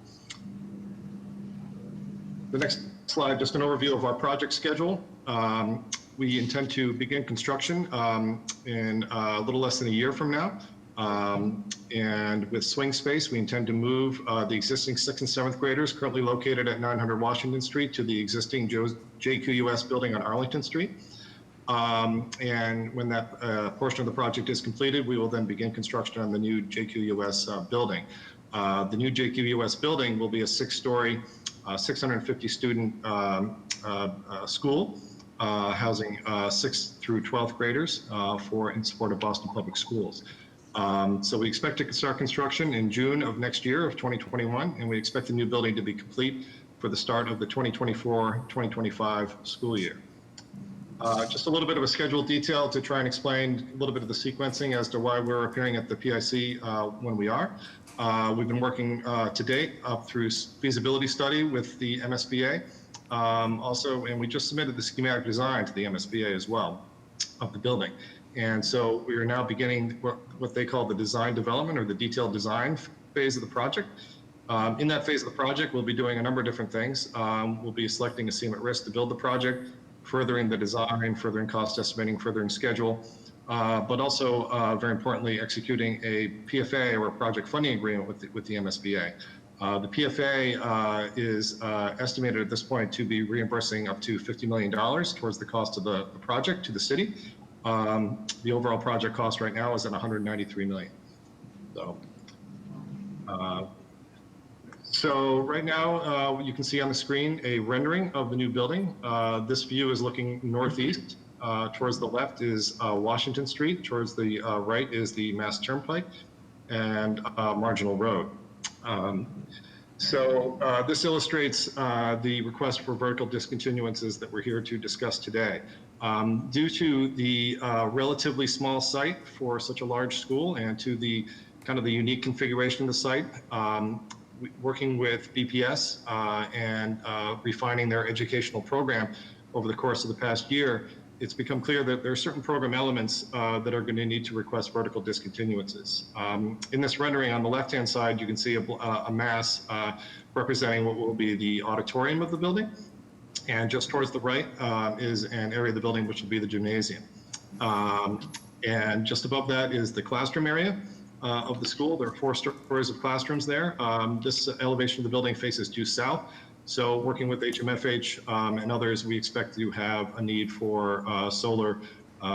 Speaker 12: The next slide, just an overview of our project schedule. We intend to begin construction in a little less than a year from now. And with swing space, we intend to move the existing 6th and 7th graders currently located at 900 Washington Street to the existing JQUS building on Arlington Street. And when that portion of the project is completed, we will then begin construction on the new JQUS building. The new JQUS building will be a 6-story, 650 student school housing 6th through 12th graders in support of Boston Public Schools. So we expect to start construction in June of next year of 2021, and we expect the new building to be complete for the start of the 2024-2025 school year. Just a little bit of a schedule detail to try and explain a little bit of the sequencing as to why we're appearing at the PIC when we are. We've been working to date up through feasibility study with the MSBA. And we just submitted the schematic design to the MSBA as well of the building. And so we are now beginning what they call the design development or the detailed design phase of the project. In that phase of the project, we'll be doing a number of different things. We'll be selecting a CM at risk to build the project, furthering the design, furthering cost estimating, furthering schedule, but also very importantly, executing a PFA or a project funding agreement with the MSBA. The PFA is estimated at this point to be reimbursing up to $50 million towards the cost of the project to the city. The overall project cost right now is at $193 million. So right now, you can see on the screen a rendering of the new building. This view is looking northeast. Towards the left is Washington Street. Towards the right is the Mass Turnpike and Marginal Road. This illustrates the request for vertical discontinuances that we're here to discuss today. Due to the relatively small site for such a large school and to the kind of the unique configuration of the site, working with BPS and refining their educational program over the course of the past year, it's become clear that there are certain program elements that are going to need to request vertical discontinuances. In this rendering on the left-hand side, you can see a mass representing what will be the auditorium of the building. And just towards the right is an area of the building which will be the gymnasium. And just above that is the classroom area of the school. There are 4 stories of classrooms there. This elevation of the building faces due south. So working with HMFH and others, we expect to have a need for solar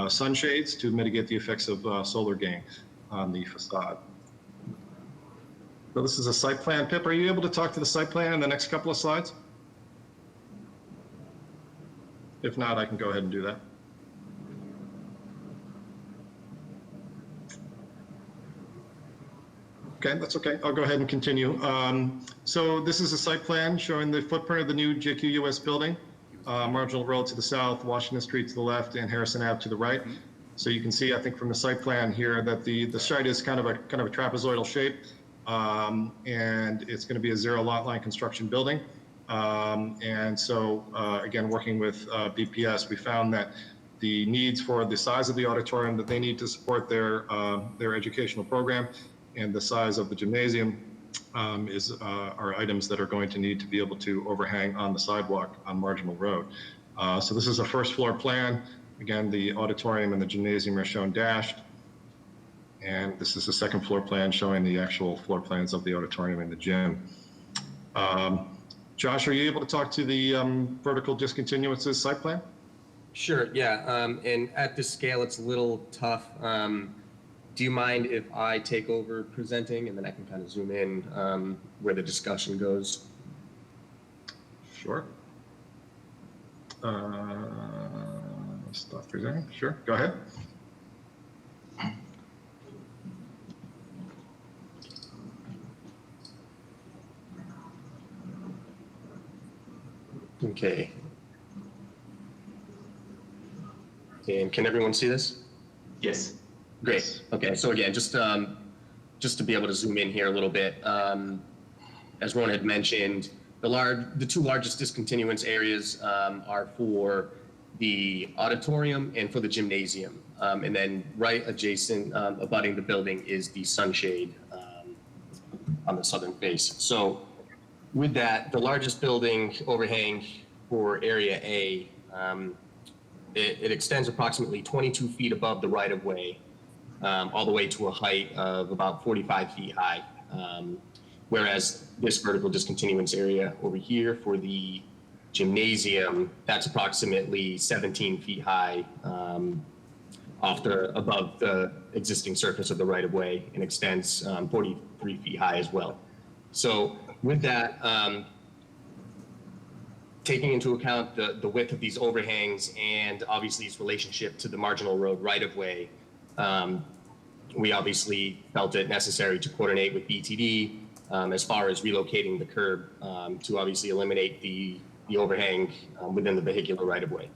Speaker 12: sunshades to mitigate the effects of solar gain on the facade. So this is a site plan. Pip, are you able to talk to the site plan in the next couple of slides? If not, I can go ahead and do that. Okay, that's okay. I'll go ahead and continue. So this is a site plan showing the footprint of the new JQUS building, Marginal Road to the south, Washington Street to the left, and Harrison Ave to the right. So you can see, I think, from the site plan here that the site is kind of a trapezoidal shape, and it's going to be a 0 lot line construction building. And so, again, working with BPS, we found that the needs for the size of the auditorium that they need to support their educational program and the size of the gymnasium are items that are going to need to be able to overhang on the sidewalk on Marginal Road. So this is a first floor plan. Again, the auditorium and the gymnasium are shown dashed. And this is the second floor plan showing the actual floor plans of the auditorium and the gym. Josh, are you able to talk to the vertical discontinuances site plan?
Speaker 13: Sure, yeah. And at this scale, it's a little tough. Do you mind if I take over presenting and then I can kind of zoom in where the discussion goes?
Speaker 12: Sure. Stop presenting. Sure, go ahead.
Speaker 13: Okay. And can everyone see this?
Speaker 6: Yes.
Speaker 13: Great. Okay. So again, just to be able to zoom in here a little bit, as Ron had mentioned, the two largest discontinuance areas are for the auditorium and for the gymnasium, and then right adjacent, abutting the building, is the sunshade on the southern face. So with that, the largest building overhang for Area A, it extends approximately 22 feet above the right-of-way, all the way to a height of about 45 feet high. Whereas this vertical discontinuance area over here for the gymnasium, that's approximately 17 feet high above the existing surface of the right-of-way, and extends 43 feet high as well. So with that, taking into account the width of these overhangs and obviously its relationship to the marginal road right-of-way, we obviously felt it necessary to coordinate with BTD as far as relocating the curb to obviously eliminate the overhang within the vehicular right-of-way.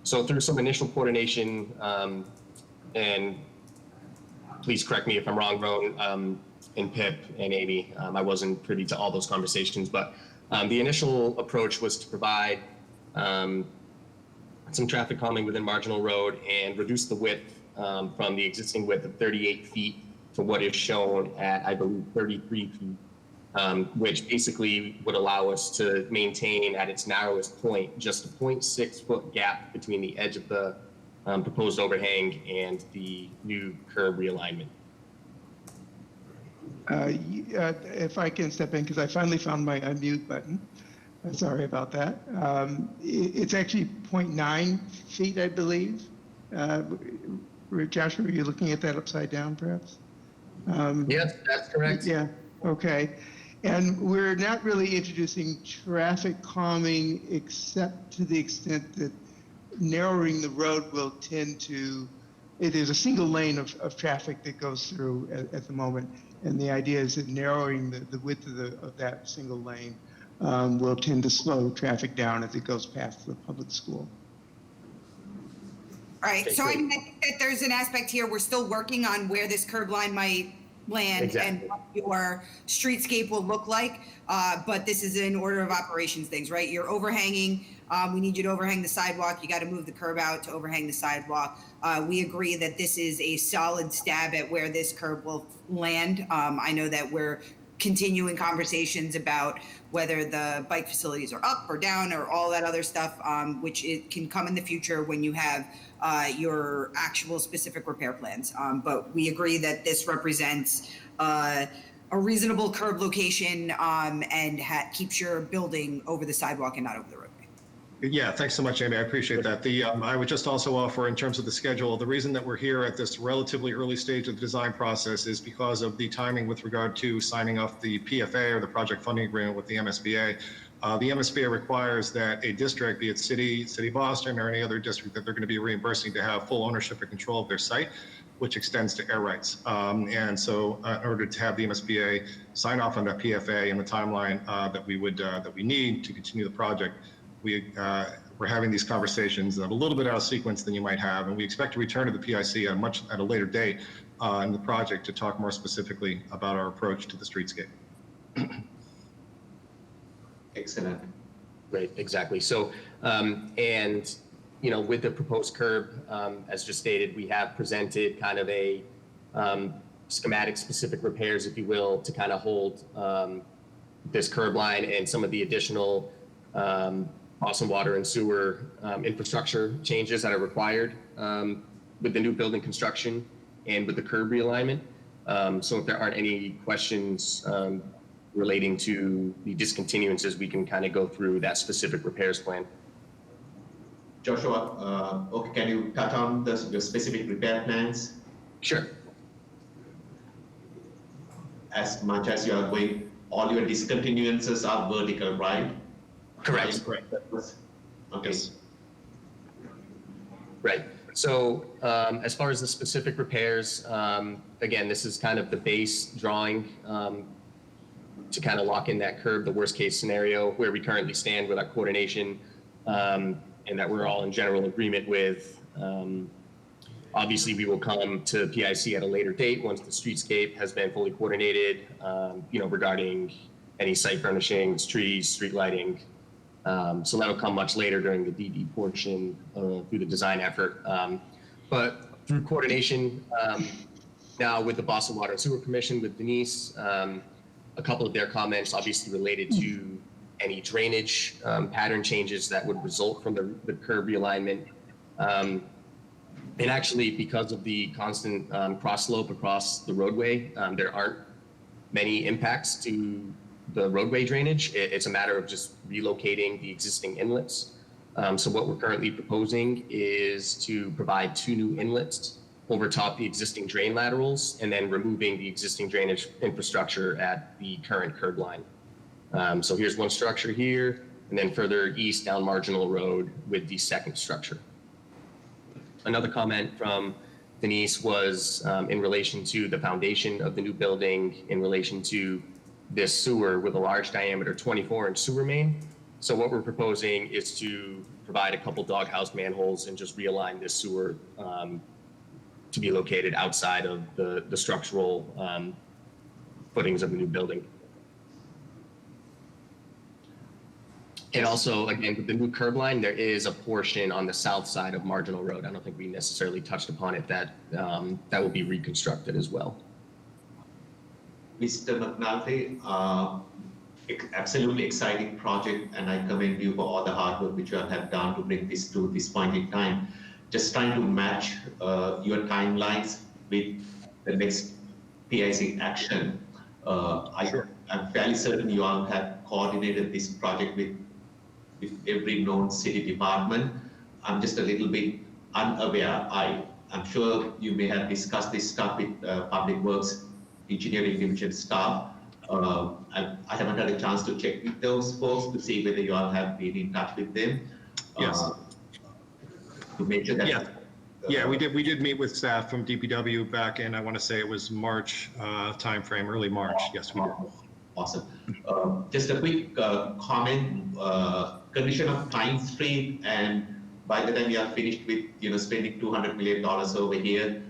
Speaker 13: So through some initial coordination, and please correct me if I'm wrong, Roan, and Pip and Amy, I wasn't privy to all those conversations, but the initial approach was to provide some traffic calming within Marginal Road and reduce the width from the existing width of 38 feet to what is shown at, I believe, 33 feet, which basically would allow us to maintain at its narrowest point just a 0.6 foot gap between the edge of the proposed overhang and the new curb realignment.
Speaker 14: If I can step in, because I finally found my unmute button. Sorry about that. It's actually 0.9 feet, I believe. Joshua, are you looking at that upside down, perhaps?
Speaker 13: Yes, that's correct.
Speaker 14: Yeah, okay. And we're not really introducing traffic calming except to the extent that narrowing the road will tend to, there's a single lane of traffic that goes through at the moment. And the idea is that narrowing the width of that single lane will tend to slow traffic down as it goes past the public school.
Speaker 2: All right, so I think that there's an aspect here, we're still working on where this curb line might land and what your streetscape will look like, but this is an order of operations things, right? You're overhanging, we need you to overhang the sidewalk, you gotta move the curb out to overhang the sidewalk. We agree that this is a solid stab at where this curb will land. I know that we're continuing conversations about whether the bike facilities are up or down or all that other stuff, which it can come in the future when you have your actual specific repair plans. But we agree that this represents a reasonable curb location and keeps your building over the sidewalk and not over the roadway.
Speaker 12: Yeah, thanks so much, Amy. I appreciate that. I would just also offer, in terms of the schedule, the reason that we're here at this relatively early stage of the design process is because of the timing with regard to signing off the PFA, or the project funding agreement, with the MSBA. The MSBA requires that a district, be it City of Boston or any other district that they're going to be reimbursing, to have full ownership and control of their site, which extends to air rights. And so in order to have the MSBA sign off on that PFA and the timeline that we need to continue the project, we're having these conversations that are a little bit out of sequence than you might have, and we expect to return to the PIC at a later date in the project to talk more specifically about our approach to the streetscape.
Speaker 6: Excellent.
Speaker 13: Right, exactly. So, and with the proposed curb, as just stated, we have presented kind of a schematic specific repairs, if you will, to kind of hold this curb line and some of the additional Boston Water and Sewer infrastructure changes that are required with the new building construction and with the curb realignment. So if there aren't any questions relating to the discontinuances, we can kind of go through that specific repairs plan.
Speaker 6: Joshua, okay, can you touch on the specific repair plans?
Speaker 13: Sure.
Speaker 6: As much as you are going, all your discontinuances are vertical, right?
Speaker 13: Correct.
Speaker 6: Okay.
Speaker 12: Yes.
Speaker 13: Right. So as far as the specific repairs, again, this is kind of the base drawing to kind of lock in that curve, the worst case scenario where we currently stand with our coordination, and that we're all in general agreement with. Obviously, we will come to PIC at a later date once the streetscape has been fully coordinated, regarding any site furnishings, trees, street lighting. So that'll come much later during the DD portion through the design effort. But through coordination now with the Boston Water and Sewer Commission, with Denise, a couple of their comments obviously related to any drainage pattern changes that would result from the curb realignment. And actually, because of the constant cross slope across the roadway, there aren't many impacts to the roadway drainage. It's a matter of just relocating the existing inlets. So what we're currently proposing is to provide 2 new inlets over top the existing drain laterals, and then removing the existing drainage infrastructure at the current curb line. So here's one structure here, and then further east down Marginal Road with the second structure. Another comment from Denise was in relation to the foundation of the new building in relation to this sewer with a large diameter 24-inch sewer main. So what we're proposing is to provide a couple doghouse manholes and just realign this sewer to be located outside of the structural footings of the new building. And also, again, with the new curb line, there is a portion on the south side of Marginal Road. I don't think we necessarily touched upon it, that will be reconstructed as well.
Speaker 6: Mr. McNulty, absolutely exciting project, and I commend you for all the hard work which you have done to bring this to this point in time. Just trying to match your timelines with the next PIC action. I'm fairly certain you all have coordinated this project with every known city department. I'm just a little bit unaware. I'm sure you may have discussed this stuff with Public Works Engineering Division staff. I haven't had a chance to check with those folks to see whether you all have been in touch with them.
Speaker 12: Yes.
Speaker 6: To make sure that.
Speaker 12: Yeah. Yeah, we did meet with staff from DPW back in, I want to say it was March timeframe, early March. Yes, we did.
Speaker 6: Awesome. Just a quick comment. Condition of Pine Street, and by the time we are finished with spending $200 million over here,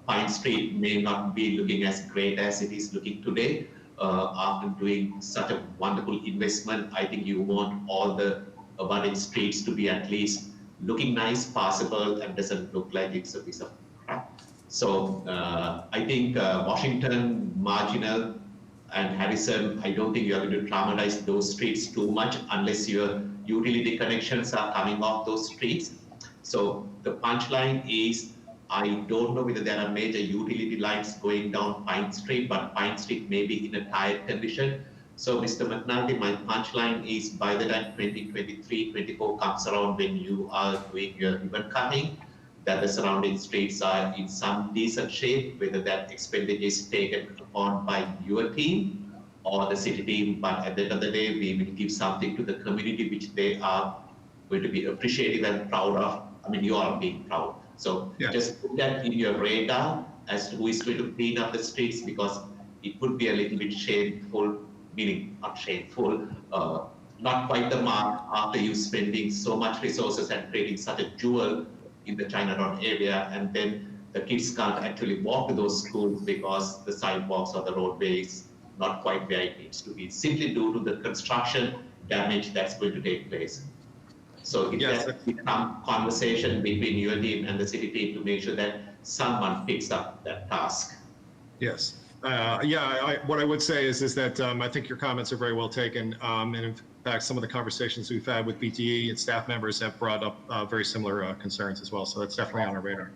Speaker 6: Pine Street may not be looking as great as it is looking today. After doing such a wonderful investment, I think you want all the abutting streets to be at least looking nice, passable, and doesn't look like it's a piece of crap. So I think Washington, Marginal, and Harrison, I don't think you are going to traumatize those streets too much unless your utility connections are coming off those streets. So the punchline is, I don't know whether there are major utility lines going down Pine Street, but Pine Street may be in a tired condition. So Mr. McNulty, my punchline is, by the time 2023-24 comes around, when you are doing your ribbon cutting, that the surrounding streets are in some decent shape, whether that expenditure is taken upon by your team or the city team. But at the end of the day, we will give something to the community which they are going to be appreciative and proud of. I mean, you are being proud. So just put that in your radar as to who is going to clean up the streets, because it would be a little bit shameful, meaning not shameful, not quite the mark after you spending so much resources and creating such a jewel in the Chinatown area, and then the kids can't actually walk to those schools because the sidewalks or the roadway is not quite where it needs to be, simply due to the construction damage that's going to take place. So it has become conversation between your team and the city team to make sure that someone picks up that task.
Speaker 12: Yes. What I would say is that I think your comments are very well taken. And in fact, some of the conversations we've had with BTE and staff members have brought up very similar concerns as well. So that's definitely on our radar.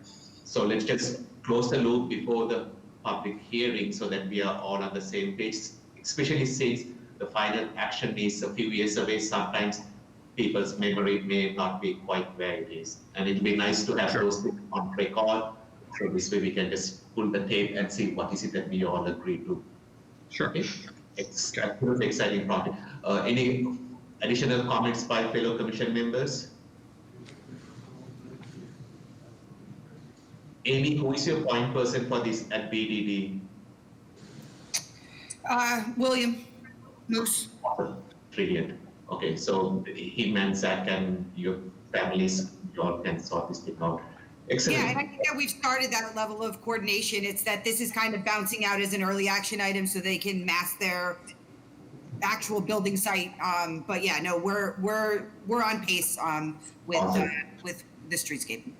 Speaker 6: So let's just close the loop before the public hearing so that we are all on the same page, especially since the final action is a few years away. Sometimes people's memory may not be quite where it is. And it'd be nice to have those things on record. So this way we can just pull the tape and see what is it that we all agree to.
Speaker 12: Sure.
Speaker 6: Okay. It's a really exciting project. Any additional comments by fellow commission members? Amy, who is your point person for this at BDD?
Speaker 2: William Moose.
Speaker 6: Brilliant. Okay, so him and Zach and your families, you all can sort this thing out. Excellent.
Speaker 2: Yeah, and I think that we've started that level of coordination. It's that this is kind of bouncing out as an early action item so they can mask their actual building site. But yeah, no, we're on pace with the streetscape.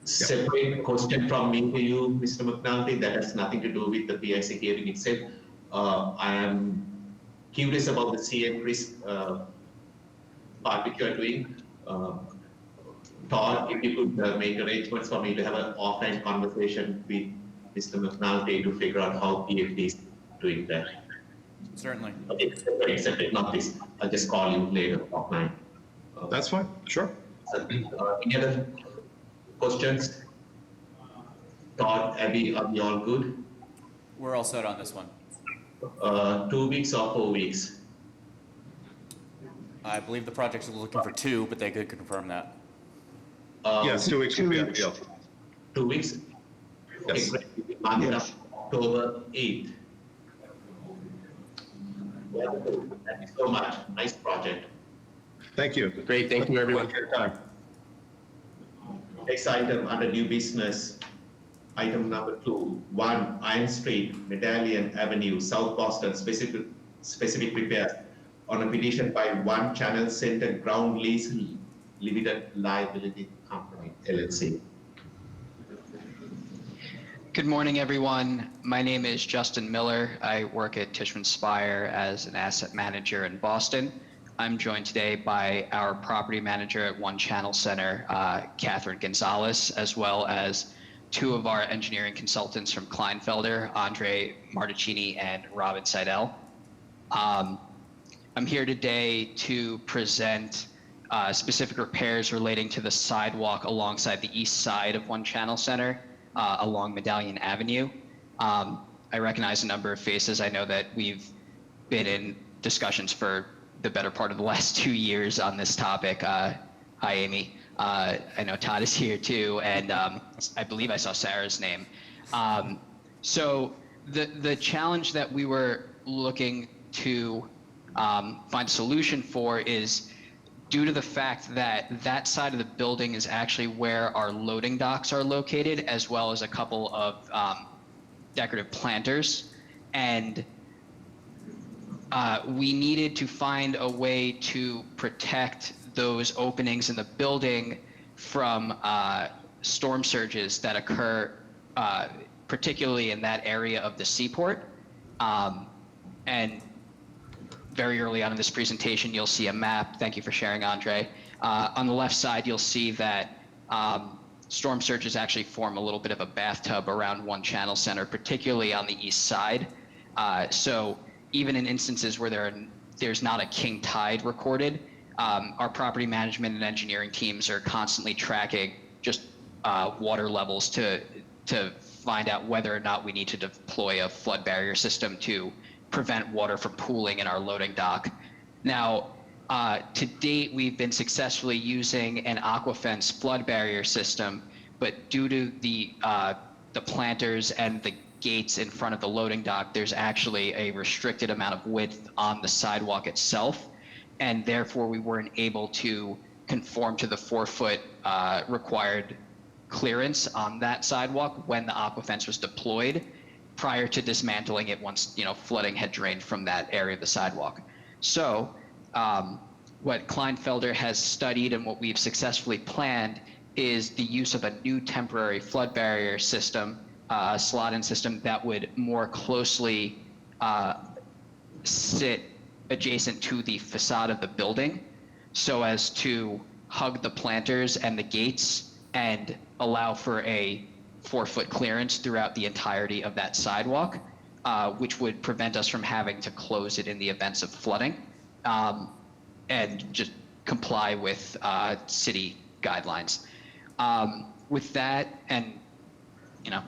Speaker 6: Separate question from me to you, Mr. McNulty, that has nothing to do with the PIC hearing itself. I am curious about the CN risk part which you are doing. Todd, if you could make arrangements for me to have an offline conversation with Mr. McNulty to figure out how PFD is doing that.
Speaker 4: Certainly.
Speaker 6: Okay, accept not this. I'll just call you later offline.
Speaker 12: That's fine. Sure.
Speaker 6: Any other questions? Todd, Abby, are we all good?
Speaker 4: We're all set on this one.
Speaker 6: 2 weeks or 4 weeks?
Speaker 4: I believe the project's looking for 2, but they could confirm that.
Speaker 12: Yes, 2 weeks would be ideal.
Speaker 6: 2 weeks?
Speaker 12: Yes.
Speaker 6: Okay, great. Mark it up, October 8th. Wonderful. Thank you so much. Nice project.
Speaker 12: Thank you.
Speaker 13: Great, thank you, everyone.
Speaker 12: For your time.
Speaker 6: Next item under new business, item number 2, 1 Iron Street, Medallion Avenue, South Boston, specific repairs on a petition by One Channel Center Ground Lease Limited Liability Company, LLC.
Speaker 15: Good morning, everyone. My name is Justin Miller. I work at Tishman Speyer as an asset manager in Boston. I'm joined today by our property manager at One Channel Center, Catherine Gonzalez, as well as 2 of our engineering consultants from Kleinfelder, Andre Marticini and Robin Seidel. I'm here today to present specific repairs relating to the sidewalk alongside the east side of One Channel Center along Medallion Avenue. I recognize a number of faces. I know that we've been in discussions for the better part of the last 2 years on this topic. Hi, Amy. I know Todd is here too, and I believe I saw Sarah's name. So the challenge that we were looking to find a solution for is due to the fact that that side of the building is actually where our loading docks are located, as well as a couple of decorative planters. And we needed to find a way to protect those openings in the building from storm surges that occur, particularly in that area of the seaport. And very early on in this presentation, you'll see a map. Thank you for sharing, Andre. On the left side, you'll see that storm surges actually form a little bit of a bathtub around One Channel Center, particularly on the east side. So even in instances where there's not a king tide recorded, our property management and engineering teams are constantly tracking just water levels to find out whether or not we need to deploy a flood barrier system to prevent water from pooling in our loading dock. Now, to date, we've been successfully using an Aquafence flood barrier system, but due to the planters and the gates in front of the loading dock, there's actually a restricted amount of width on the sidewalk itself, and therefore we weren't able to conform to the 4-foot required clearance on that sidewalk when the Aquafence was deployed, prior to dismantling it once flooding had drained from that area of the sidewalk. So what Kleinfelder has studied and what we've successfully planned is the use of a new temporary flood barrier system slot-in system that would more closely sit adjacent to the facade of the building so as to hug the planters and the gates and allow for a 4-foot clearance throughout the entirety of that sidewalk, which would prevent us from having to close it in the events of flooding, and just comply with city guidelines. With that, and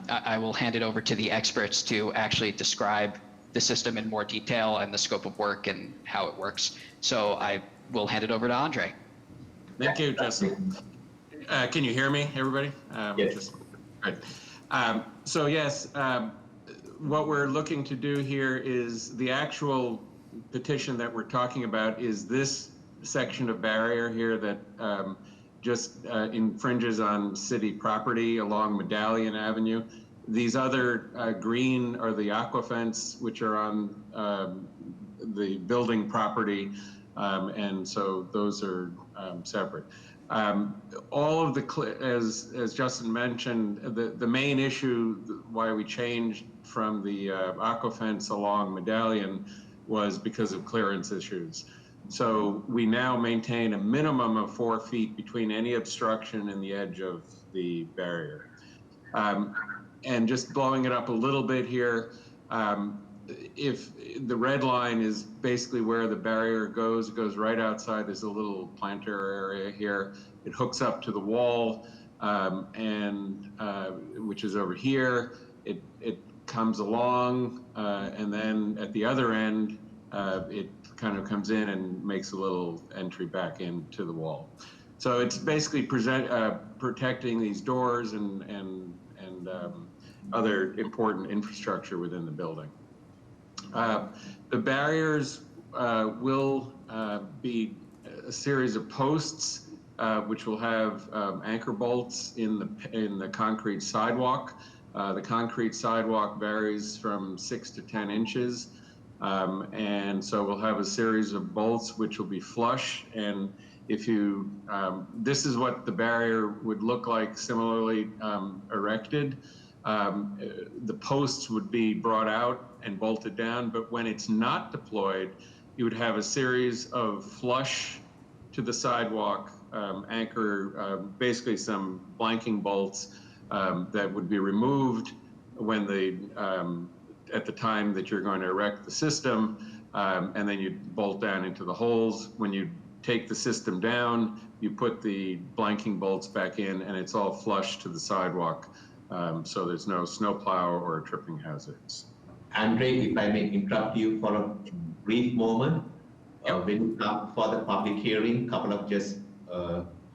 Speaker 15: I will hand it over to the experts to actually describe the system in more detail and the scope of work and how it works. So I will hand it over to Andre.
Speaker 16: Thank you, Justin. Can you hear me, everybody?
Speaker 6: Yes.
Speaker 16: Good. So yes, what we're looking to do here is the actual petition that we're talking about is this section of barrier here that just infringes on city property along Medallion Avenue. These other green are the aquafence, which are on the building property, and so those are separate. All of the, as Justin mentioned, the main issue why we changed from the aquafence along Medallion was because of clearance issues. So we now maintain a minimum of 4 feet between any obstruction and the edge of the barrier. And just blowing it up a little bit here, if the red line is basically where the barrier goes, it goes right outside. There's a little planter area here. It hooks up to the wall, which is over here. It comes along, and then at the other end, it kind of comes in and makes a little entry back into the wall. So it's basically protecting these doors and other important infrastructure within the building. The barriers will be a series of posts, which will have anchor bolts in the concrete sidewalk. The concrete sidewalk varies from 6 to 10 inches. And so we'll have a series of bolts which will be flush. And if you, this is what the barrier would look like similarly erected. The posts would be brought out and bolted down, but when it's not deployed, you would have a series of flush to the sidewalk anchor, basically some blanking bolts that would be removed when at the time that you're going to erect the system, and then you bolt down into the holes. When you take the system down, you put the blanking bolts back in, and it's all flush to the sidewalk, so there's no snowplow or tripping hazards.
Speaker 6: Andre, if I may interrupt you for a brief moment. When you come for the public hearing, couple of just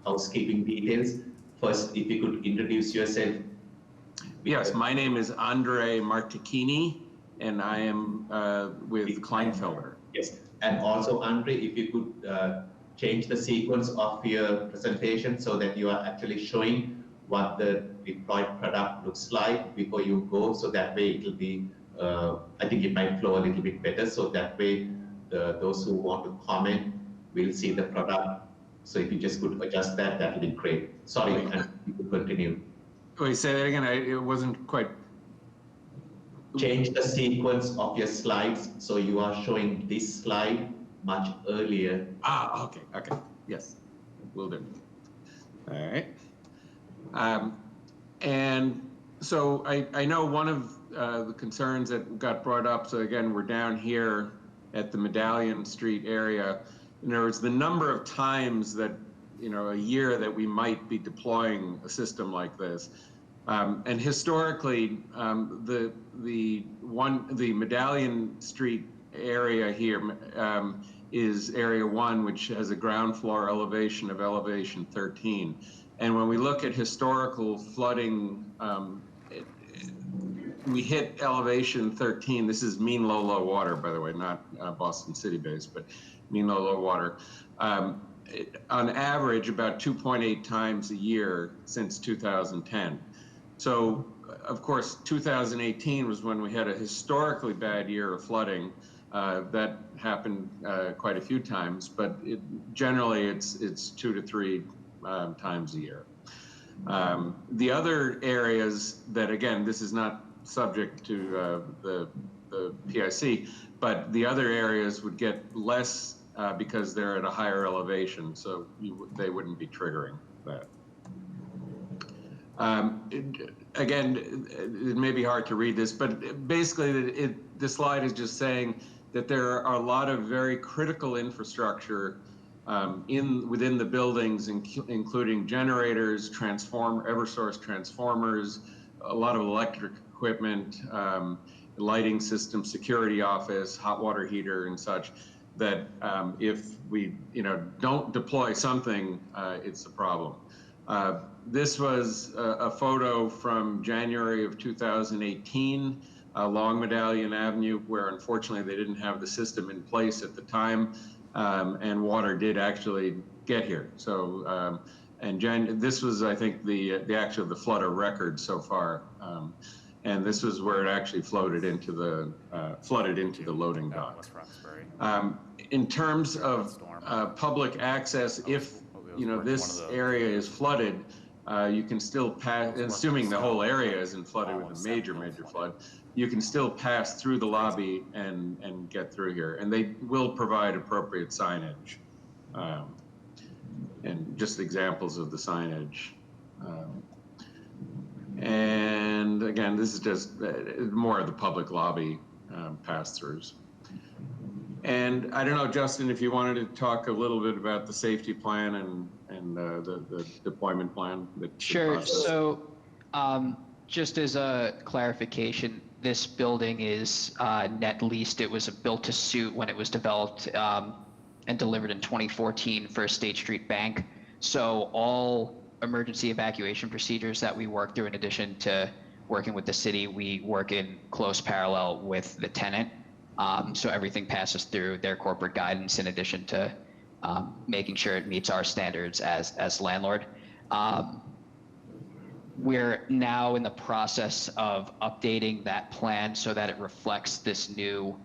Speaker 6: housekeeping details. First, if you could introduce yourself.
Speaker 16: Yes, my name is Andre Martechini, and I am with Kleinfelder.
Speaker 6: Yes, and also Andre, if you could change the sequence of your presentation so that you are actually showing what the deployed product looks like before you go, so that way it will be, I think it might flow a little bit better, so that way those who want to comment will see the product. So if you just could adjust that, that would be great. Sorry, and you could continue.
Speaker 16: Wait, say that again. It wasn't quite.
Speaker 6: Change the sequence of your slides so you are showing this slide much earlier.
Speaker 16: Ah, okay, okay. Yes, will do. All right. And so I know one of the concerns that got brought up, so again, we're down here at the Medallion Street area. In other words, the number of times that, a year that we might be deploying a system like this. And historically, the Medallion Street area here is area 1, which has a ground floor elevation of elevation 13. And when we look at historical flooding, we hit elevation 13. This is mean low water, by the way, not Boston City based, but mean low water. On average, about 2.8 times a year since 2010. So, of course, 2018 was when we had a historically bad year of flooding. That happened quite a few times, but generally it's 2 to 3 times a year. The other areas that, again, this is not subject to the PIC, but the other areas would get less because they're at a higher elevation, so they wouldn't be triggering that. Again, it may be hard to read this, but basically the slide is just saying that there are a lot of very critical infrastructure within the buildings, including generators, Eversource transformers, a lot of electric equipment, lighting system, security office, hot water heater, and such. That if we, don't deploy something, it's a problem. This was a photo from January of 2018 along Medallion Avenue, where unfortunately they didn't have the system in place at the time, and water did actually get here. So, this was, I think, the flood of record so far, and this was where it actually flooded into the loading dock. In terms of public access, if this area is flooded, you can still pass, assuming the whole area isn't flooded with a major flood, you can still pass through the lobby and get through here. And they will provide appropriate signage. And just examples of the signage. And again, this is just more of the public lobby pass-throughs. And I don't know, Justin, if you wanted to talk a little bit about the safety plan and the deployment plan.
Speaker 15: Sure. So just as a clarification, this building is net leased. It was built to suit when it was developed and delivered in 2014 for State Street Bank. So all emergency evacuation procedures that we work through, in addition to working with the city, we work in close parallel with the tenant. So everything passes through their corporate guidance in addition to making sure it meets our standards as landlord. We're now in the process of updating that plan so that it reflects this new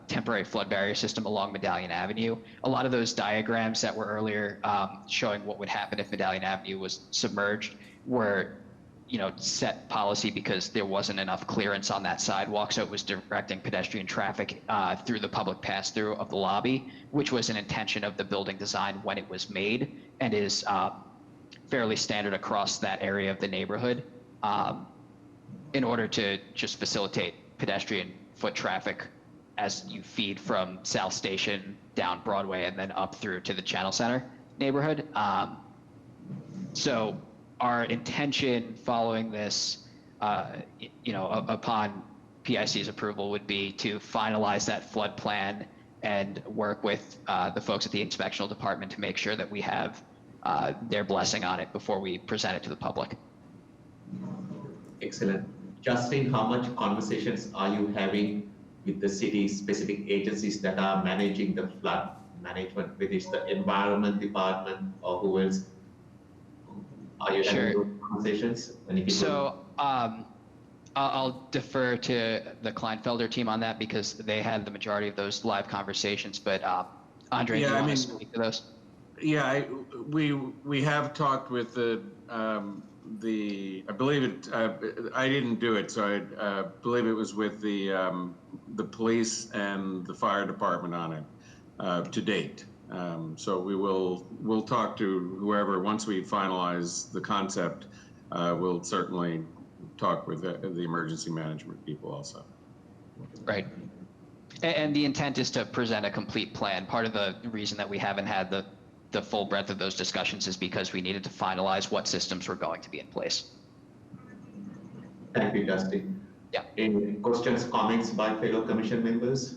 Speaker 15: temporary flood barrier system along Medallion Avenue. A lot of those diagrams that were earlier showing what would happen if Medallion Avenue was submerged were set policy because there wasn't enough clearance on that sidewalk, so it was directing pedestrian traffic through the public pass-through of the lobby, which was an intention of the building design when it was made and is fairly standard across that area of the neighborhood in order to just facilitate pedestrian foot traffic as you feed from South Station down Broadway and then up through to the Channel Center neighborhood. So our intention following this, upon PIC's approval, would be to finalize that flood plan and work with the folks at the inspectional department to make sure that we have their blessing on it before we present it to the public.
Speaker 6: Excellent. Justin, how much conversations are you having with the city specific agencies that are managing the flood management, whether it's the environment department or who else? Are you having those conversations? So
Speaker 15: I'll defer to the Kleinfelder team on that because they had the majority of those live conversations. But Andre, do you want to speak to those?
Speaker 16: Yeah, we have talked with I believe it. I didn't do it, so I believe it was with the police and the fire department on it to date. So we'll talk to whoever once we finalize the concept. We'll certainly talk with the emergency management people also.
Speaker 15: Right. And the intent is to present a complete plan. Part of the reason that we haven't had the full breadth of those discussions is because we needed to finalize what systems were going to be in place.
Speaker 6: Thank you, Justin.
Speaker 15: Yeah.
Speaker 6: Any questions, comments by fellow commission members?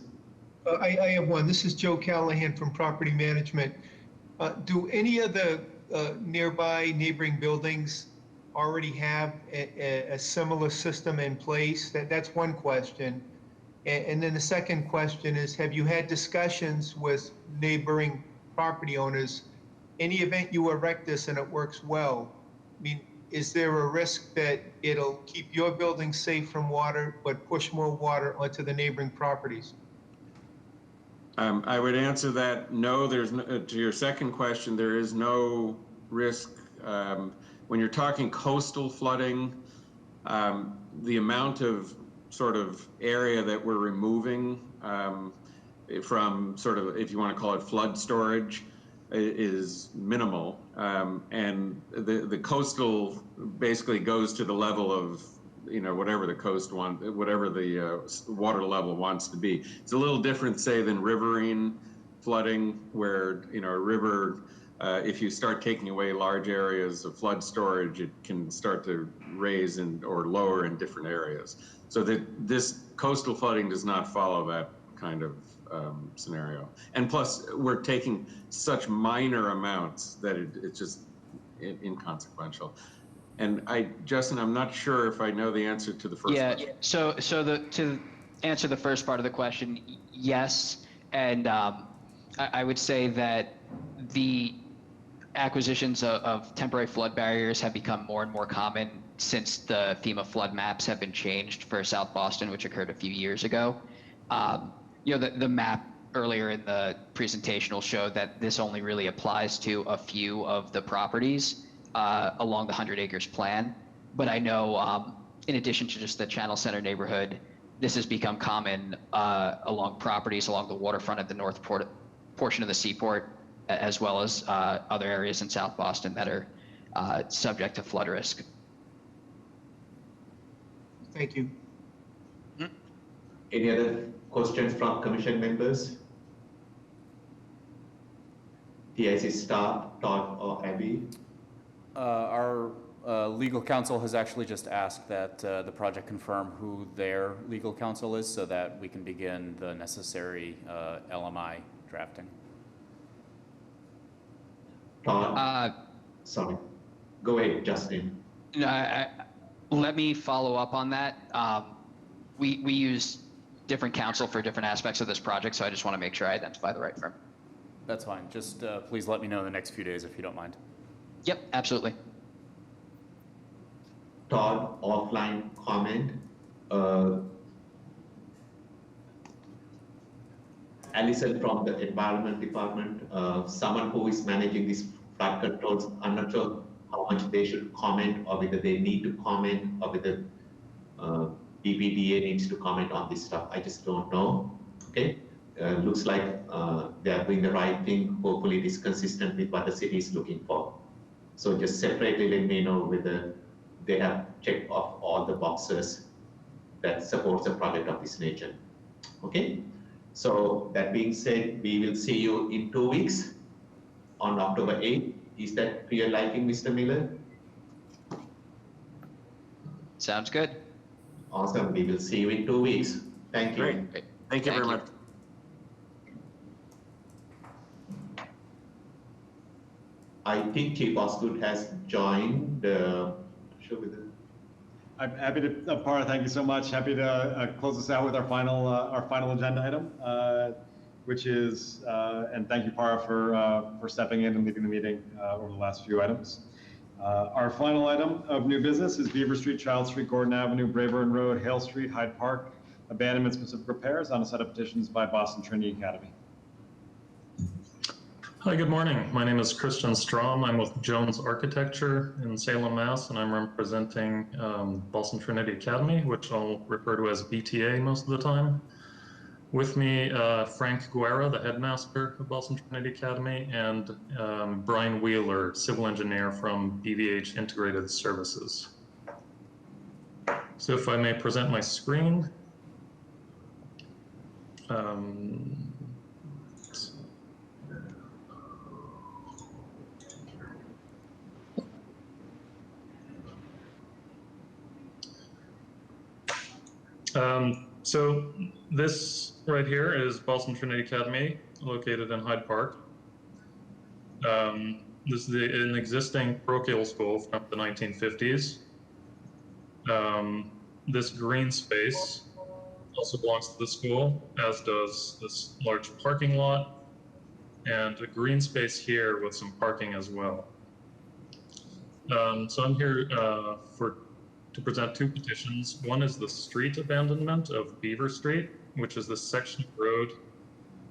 Speaker 3: I have one. This is Joe Callahan from Property Management. Do any of the nearby neighboring buildings already have a similar system in place? That's one question. And then the second question is, have you had discussions with neighboring property owners? Any event you erect this and it works well, I mean, is there a risk that it'll keep your building safe from water but push more water onto the neighboring properties?
Speaker 16: I would answer that no. There's no, to your second question, there is no risk When you're talking coastal flooding, the amount of sort of area that we're removing from sort of, if you want to call it flood storage, is minimal. And the coastal basically goes to the level of, whatever the coast whatever the water level wants to be. It's a little different, say, than riverine flooding, where, a river, if you start taking away large areas of flood storage, it can start to raise or lower in different areas. So that this coastal flooding does not follow that kind of scenario. And plus, we're taking such minor amounts that it's just inconsequential. And Justin, I'm not sure if I know the answer to the first question.
Speaker 15: So to answer the first part of the question, yes. And I would say that the acquisitions of temporary flood barriers have become more and more common since the FEMA flood maps have been changed for South Boston, which occurred a few years ago. The map earlier in the presentation will show that this only really applies to a few of the properties along the 100 acres plan. But I know in addition to just the Channel Center neighborhood, this has become common along properties along the waterfront of the north portion of the seaport, as well as other areas in South Boston that are subject to flood risk.
Speaker 3: Thank you.
Speaker 6: Any other questions from commission members? TIC staff, Todd or Abby?
Speaker 4: Our legal counsel has actually just asked that the project confirm who their legal counsel is so that we can begin the necessary LMI drafting.
Speaker 6: Todd? Sorry. Go ahead, Justin.
Speaker 15: No, let me follow up on that. We use different counsel for different aspects of this project, so I just want to make sure I identify the right firm.
Speaker 4: That's fine. Just please let me know in the next few days if you don't mind.
Speaker 15: Yep, absolutely.
Speaker 6: Todd, offline comment. Alison from the Environment Department, someone who is managing these flood controls, I'm not sure how much they should comment or whether they need to comment or whether BPDA needs to comment on this stuff. I just don't know. Okay. Looks like they are doing the right thing. Hopefully it is consistent with what the city is looking for. So just separately let me know whether they have checked off all the boxes that supports a project of this nature. Okay. So that being said, we will see you in 2 weeks on October 8th. Is that to your liking, Mr. Miller?
Speaker 15: Sounds good.
Speaker 6: Awesome. We will see you in 2 weeks. Thank you.
Speaker 16: Great. Thank you very much.
Speaker 6: I think Chief Osgood has joined the show with the.
Speaker 1: I'm happy to, Parth, thank you so much. Happy to close this out with our final agenda item, which is, and thank you, Parth, for stepping in and leading the meeting over the last few items. Our final item of new business is Beaver Street, Child Street, Gordon Avenue, Braeburn Road, Hale Street, Hyde Park, abandonment specific repairs on a set of petitions by Boston Trinity Academy.
Speaker 17: Hi, good morning. My name is Christian Strom. I'm with Jones Architecture in Salem, Mass, and I'm representing Boston Trinity Academy, which I'll refer to as BTA most of the time. With me, Frank Guerra, the headmaster of Boston Trinity Academy, and Brian Wheeler, civil engineer from BVH Integrated Services. So if I may present my screen. So this right here is Boston Trinity Academy, located in Hyde Park. This is an existing parochial school from the 1950s. This green space also belongs to the school, as does this large parking lot, and a green space here with some parking as well. So I'm here to present two petitions. One is the street abandonment of Beaver Street, which is this section of road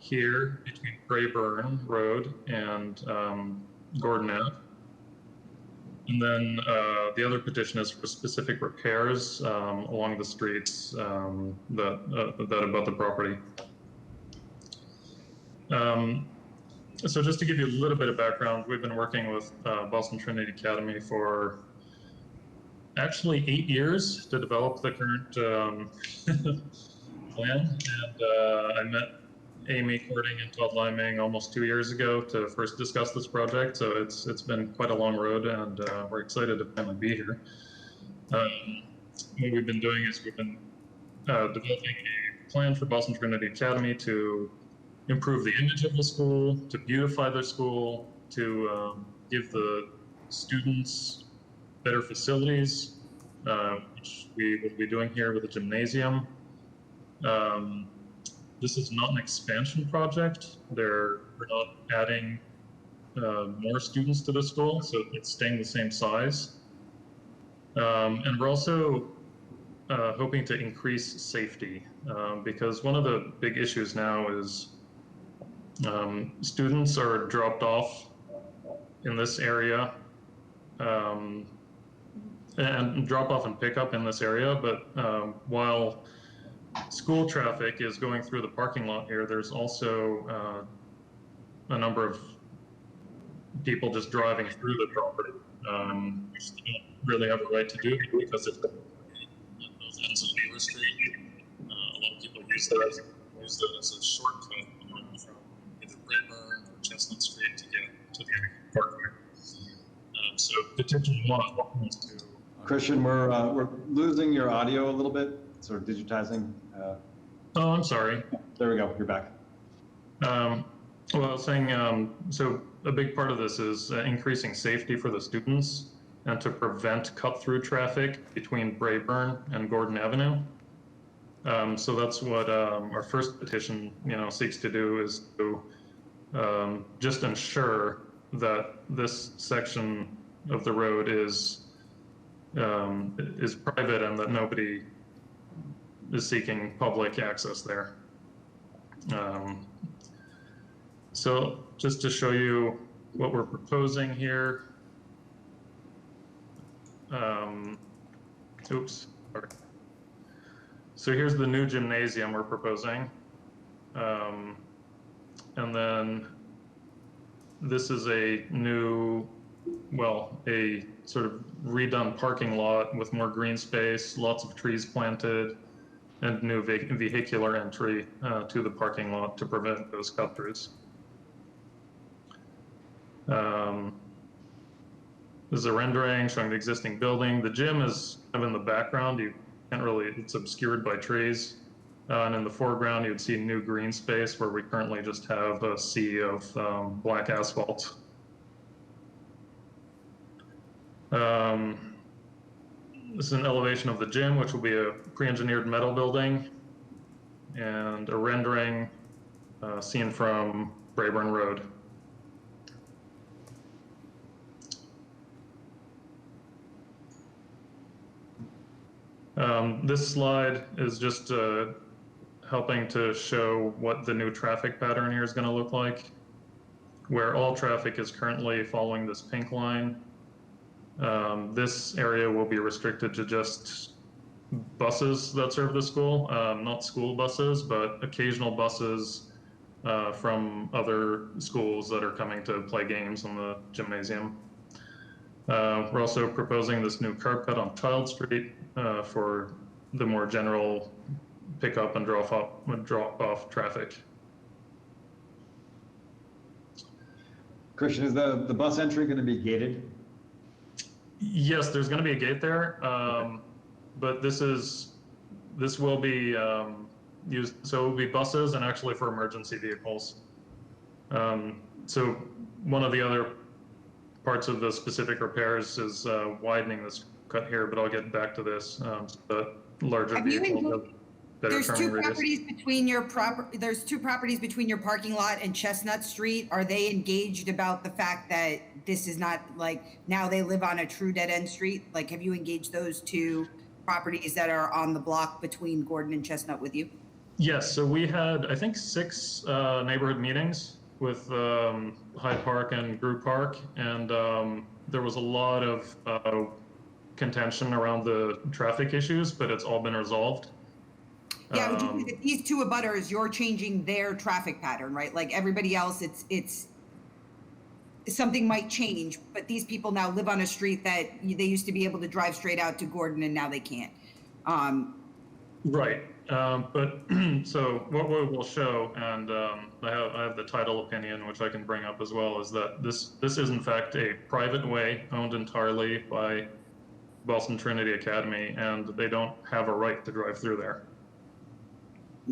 Speaker 17: here between Braeburn Road and Gordon Ave. And then the other petition is for specific repairs along the streets that abut the property. So just to give you a little bit of background, we've been working with Boston Trinity Academy for actually 8 years to develop the current plan. And I met Amy Cording and Todd Liming almost 2 years ago to first discuss this project. So it's been quite a long road, and we're excited to finally be here. What we've been doing is we've been developing a plan for Boston Trinity Academy to improve the image of the school, to beautify their school, to give the students better facilities, which we will be doing here with the gymnasium. This is not an expansion project. We're not adding more students to the school, so it's staying the same size. And we're also hoping to increase safety because one of the big issues now is students are dropped off in this area and drop off and pick up in this area, but while school traffic is going through the parking lot here, there's also a number of people just driving through the property, which they don't really have a right to do because it goes ends of Beaver Street. A lot of people use that as a shortcut from either Brayburn or Chestnut Street to get to the parkway. So petition one is to
Speaker 1: Christian, we're losing your audio a little bit, sort of digitizing.
Speaker 17: Oh, I'm sorry.
Speaker 1: There we go. You're back.
Speaker 17: Well, I was saying, so a big part of this is increasing safety for the students and to prevent cut-through traffic between Brayburn and Gordon Avenue. So that's what our first petition, seeks to do, is to just ensure that this section of the road is private and that nobody is seeking public access there. So just to show you what we're proposing here. Oops, sorry. So here's the new gymnasium we're proposing. And then this is a new, a sort of redone parking lot with more green space, lots of trees planted, and new vehicular entry to the parking lot to prevent those cut-throughs. This is a rendering showing the existing building. The gym is kind of in the background. You can't really, it's obscured by trees. And in the foreground, you'd see new green space where we currently just have a sea of black asphalt. This is an elevation of the gym, which will be a pre-engineered metal building, and a rendering seen from Brayburn Road. This slide is just helping to show what the new traffic pattern here is going to look like, where all traffic is currently following this pink line. This area will be restricted to just buses that serve the school, not school buses, but occasional buses from other schools that are coming to play games in the gymnasium. We're also proposing this new curb cut on Child Street for the more general pickup and drop off traffic.
Speaker 1: Christian, is the bus entry going to be gated?
Speaker 17: Yes, there's going to be a gate there, but this will be used, so it will be buses and actually for emergency vehicles. So one of the other parts of the specific repairs is widening this cut here, but I'll get back to this. So that larger vehicle have better
Speaker 2: There's
Speaker 17: turning
Speaker 2: two
Speaker 17: radius.
Speaker 2: properties between your there's two properties between your parking lot and Chestnut Street. Are they engaged about the fact that this is not like, now they live on a true dead end street? Like, have you engaged those two properties that are on the block between Gordon and Chestnut with you?
Speaker 17: Yes, so we had, I think, 6 neighborhood meetings with Hyde Park and Group Park, and there was a lot of contention around the traffic issues, but it's all been resolved.
Speaker 2: Yeah, which means that these two abutters, you're changing their traffic pattern, right? Like everybody else, it's something might change, but these people now live on a street that they used to be able to drive straight out to Gordon and now they can't.
Speaker 17: Right. But so what we will show, and I have the title opinion, which I can bring up as well, is that this is in fact a private way owned entirely by Boston Trinity Academy, and they don't have a right to drive through there.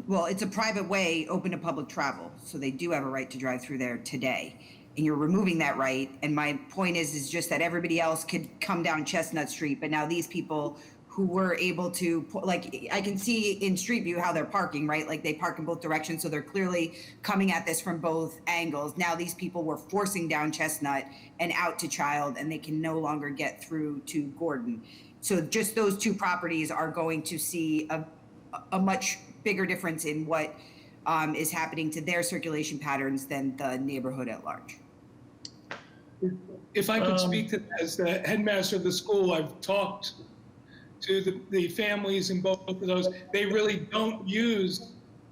Speaker 2: Well, it's a private way open to public travel, so they do have a right to drive through there today. And you're removing that right. And my point is just that everybody else could come down Chestnut Street, but now these people who were able to, like, I can see in Street View how they're parking, right? Like they park in both directions, so they're clearly coming at this from both angles. Now these people were forcing down Chestnut and out to Child, and they can no longer get through to Gordon. So just those two properties are going to see a much bigger difference in what is happening to their circulation patterns than the neighborhood at large.
Speaker 18: If I could speak to that, as the headmaster of the school, I've talked to the families in both of those. They really don't use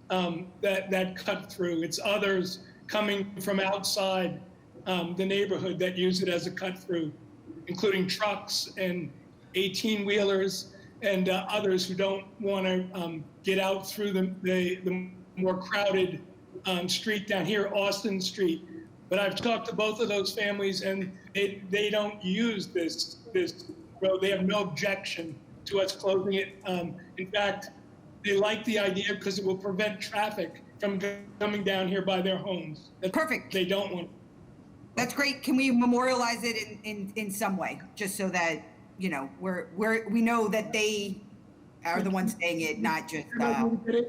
Speaker 18: that cut through. It's others coming from outside the neighborhood that use it as a cut through, including trucks and 18-wheelers and others who don't want to get out through the more crowded street down here, Austin Street. But I've talked to both of those families, and they don't use this road. They have no objection to us closing it. In fact, they like the idea because it will prevent traffic from coming down here by their homes.
Speaker 2: Perfect.
Speaker 18: They don't want.
Speaker 2: That's great. Can we memorialize it in some way, just so that, you know, we know that they are the ones saying it, not just.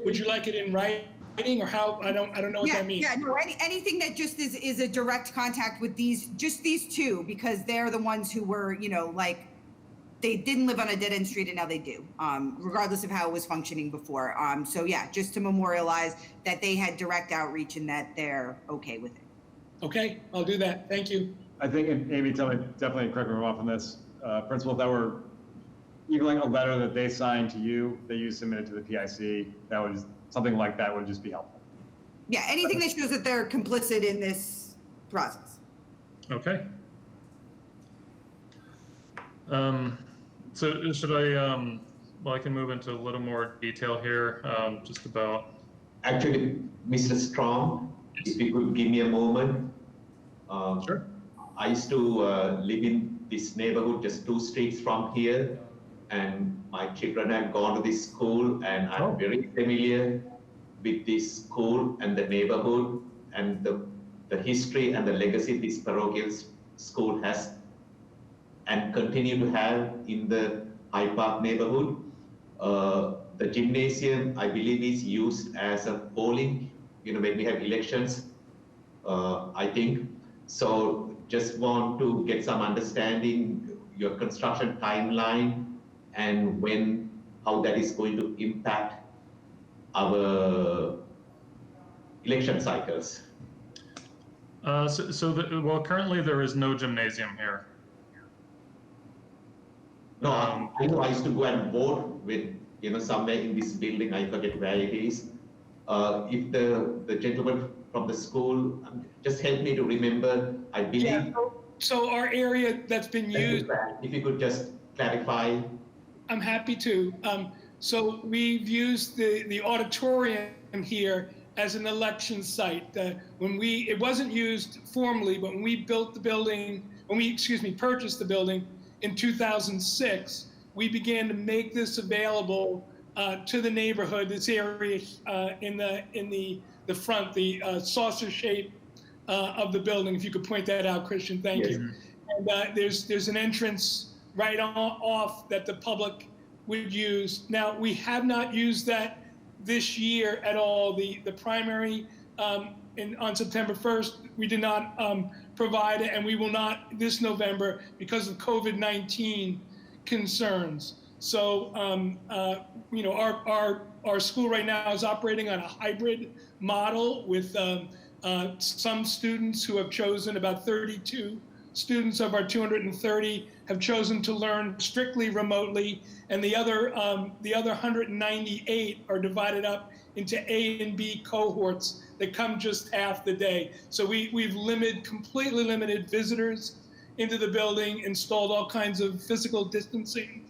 Speaker 18: Would you like it in writing, or how? I don't know what that means.
Speaker 2: Yeah, no, anything that just is a direct contact with these two, because they're the ones who were, you know, like, they didn't live on a dead-end street and now they do, regardless of how it was functioning before. So yeah, just to memorialize that they had direct outreach and that they're okay with it.
Speaker 18: Okay, I'll do that. Thank you.
Speaker 1: I think, and Amy, tell me, definitely correct me if I'm off on this, Principal, if that were even like a letter that they signed to you, that you submitted to the PIC, that would, something like that would just be helpful.
Speaker 2: Yeah, anything that shows that they're complicit in this process.
Speaker 17: Okay. So should I, well, I can move into a little more detail here, just about.
Speaker 6: Actually, Mr. Strong, if you could give me a moment.
Speaker 17: Sure.
Speaker 6: I used to live in this neighborhood just 2 streets from here, and my children have gone to this school, and I'm very familiar with this school and the neighborhood and the history and the legacy this parochial school has and continue to have in the Hyde Park neighborhood. The gymnasium, I believe, is used as a polling, you know, when we have elections, I think. So just want to get some understanding, your construction timeline and how that is going to impact our election cycles.
Speaker 17: Well, currently there is no gymnasium here.
Speaker 6: No, I know I used to go and vote with, you know, somewhere in this building, I forget where it is. If the gentleman from the school, just help me to remember, I believe.
Speaker 18: Yeah, so our area that's been used.
Speaker 6: If you could just clarify.
Speaker 18: I'm happy to. So we've used the auditorium here as an election site. It wasn't used formally, but when we built the building, purchased the building in 2006, we began to make this available to the neighborhood, this area in the front, the saucer shape of the building. If you could point that out, Christian, thank you. And there's an entrance right off that the public would use. Now, we have not used that this year at all. The primary on September 1st, we did not provide it, and we will not this November because of COVID-19 concerns. So, you know, our school right now is operating on a hybrid model with some students who have chosen, about 32 students of our 230 have chosen to learn strictly remotely, and the other 198 are divided up into A and B cohorts that come just half the day. So we've completely limited visitors into the building, installed all kinds of physical distancing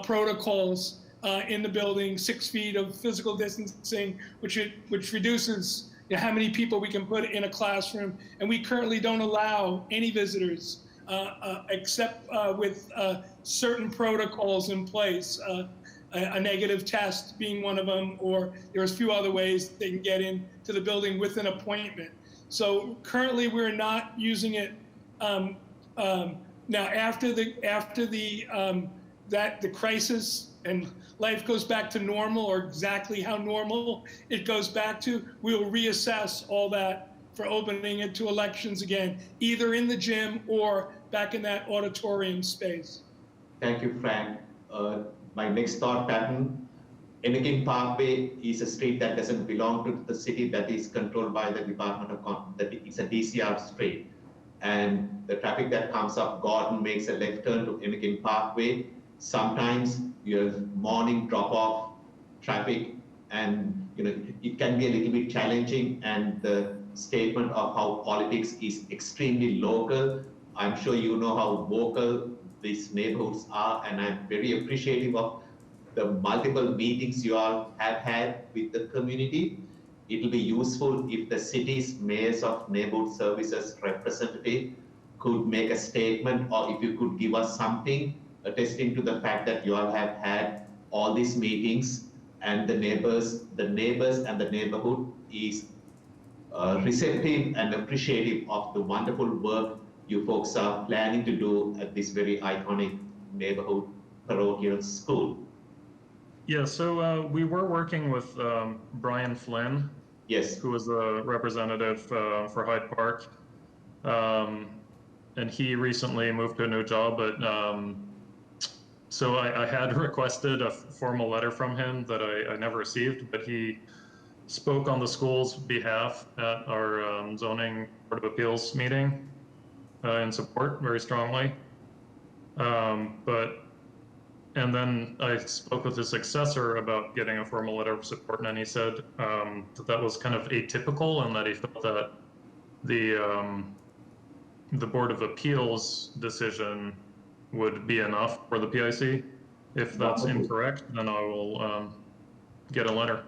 Speaker 18: protocols in the building, 6 feet of physical distancing, which reduces how many people we can put in a classroom. And we currently don't allow any visitors except with certain protocols in place, a negative test being one of them, or there's a few other ways they can get into the building with an appointment. So currently we're not using it. Now after the crisis and life goes back to normal, or exactly how normal it goes back to, we'll reassess all that for opening it to elections again, either in the gym or back in that auditorium space.
Speaker 6: Thank you, Frank. My next thought pattern, Enneking Parkway is a street that doesn't belong to the city, that is controlled by the Department of that it's a DCR street. And the traffic that comes up Gordon makes a left turn to Enneking Parkway. Sometimes you have morning drop-off traffic, and it can be a little bit challenging. And the statement of how politics is extremely local, I'm sure you know how vocal these neighborhoods are, and I'm very appreciative of the multiple meetings you all have had with the community. It will be useful if the city's mayors of neighborhood services representative could make a statement, or if you could give us something attesting to the fact that you all have had all these meetings, and the neighbors and the neighborhood is receptive and appreciative of the wonderful work you folks are planning to do at this very iconic neighborhood parochial school.
Speaker 17: Yeah, so we were working with Brian Flynn.
Speaker 6: Yes.
Speaker 17: Who was the representative for Hyde Park. And he recently moved to a new job, but so I had requested a formal letter from him that I never received, but he spoke on the school's behalf at our zoning board of appeals meeting in support very strongly. And then I spoke with his successor about getting a formal letter of support, and he said that was kind of atypical, and that he felt that the Board of Appeals decision would be enough for the PIC. If that's incorrect, then I will get a letter.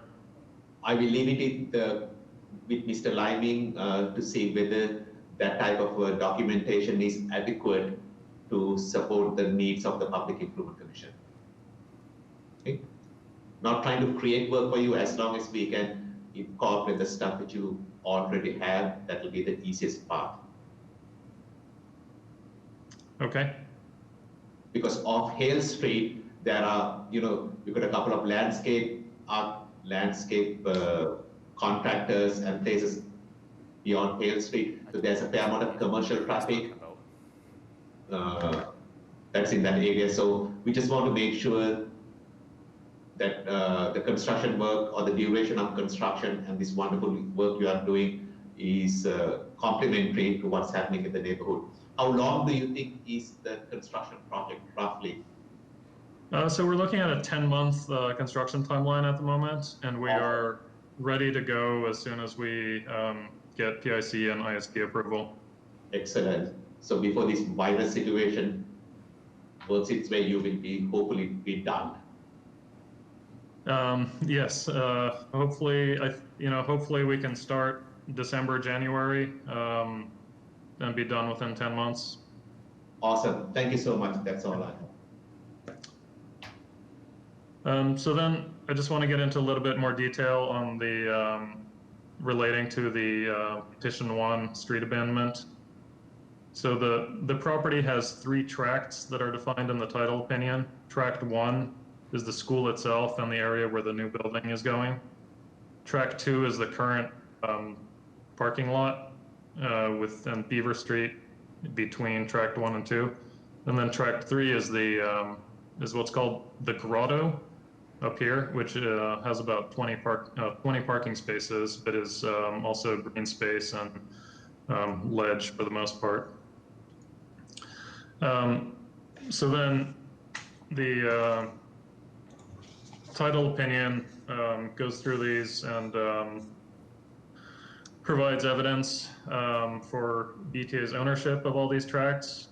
Speaker 6: I will leave it with Mr. Liming to see whether that type of documentation is adequate to support the needs of the Public Improvement Commission. Okay? Not trying to create work for you, as long as we can incorporate the stuff that you already have, that will be the easiest part.
Speaker 17: Okay.
Speaker 6: Because off Hale Street, there are, we've got a couple of landscape contractors and places beyond Hale Street. So there's a fair amount of commercial traffic that's in that area. So we just want to make sure that the construction work, or the duration of construction, and this wonderful work you are doing is complementary to what's happening in the neighborhood. How long do you think is the construction project, roughly?
Speaker 17: So we're looking at a 10-month construction timeline at the moment, and we are ready to go as soon as we get PIC and ISP approval.
Speaker 6: Excellent. So before this virus situation works its way, you will be hopefully be done.
Speaker 17: Yes. Hopefully, hopefully we can start December, January, and be done within 10 months.
Speaker 6: Awesome. Thank you so much. That's all I have.
Speaker 17: So then I just want to get into a little bit more detail on the relating to the petition 1 street abandonment. So the property has 3 tracts that are defined in the title opinion. Tract 1 is the school itself and the area where the new building is going. Tract 2 is the current parking lot within Beaver Street between Tract 1 and 2. And then Tract 3 is is what's called the Grotto up here, which has about 20 parking spaces, but is also green space and ledge for the most part. So then the title opinion goes through these and provides evidence for BTA's ownership of all these tracts,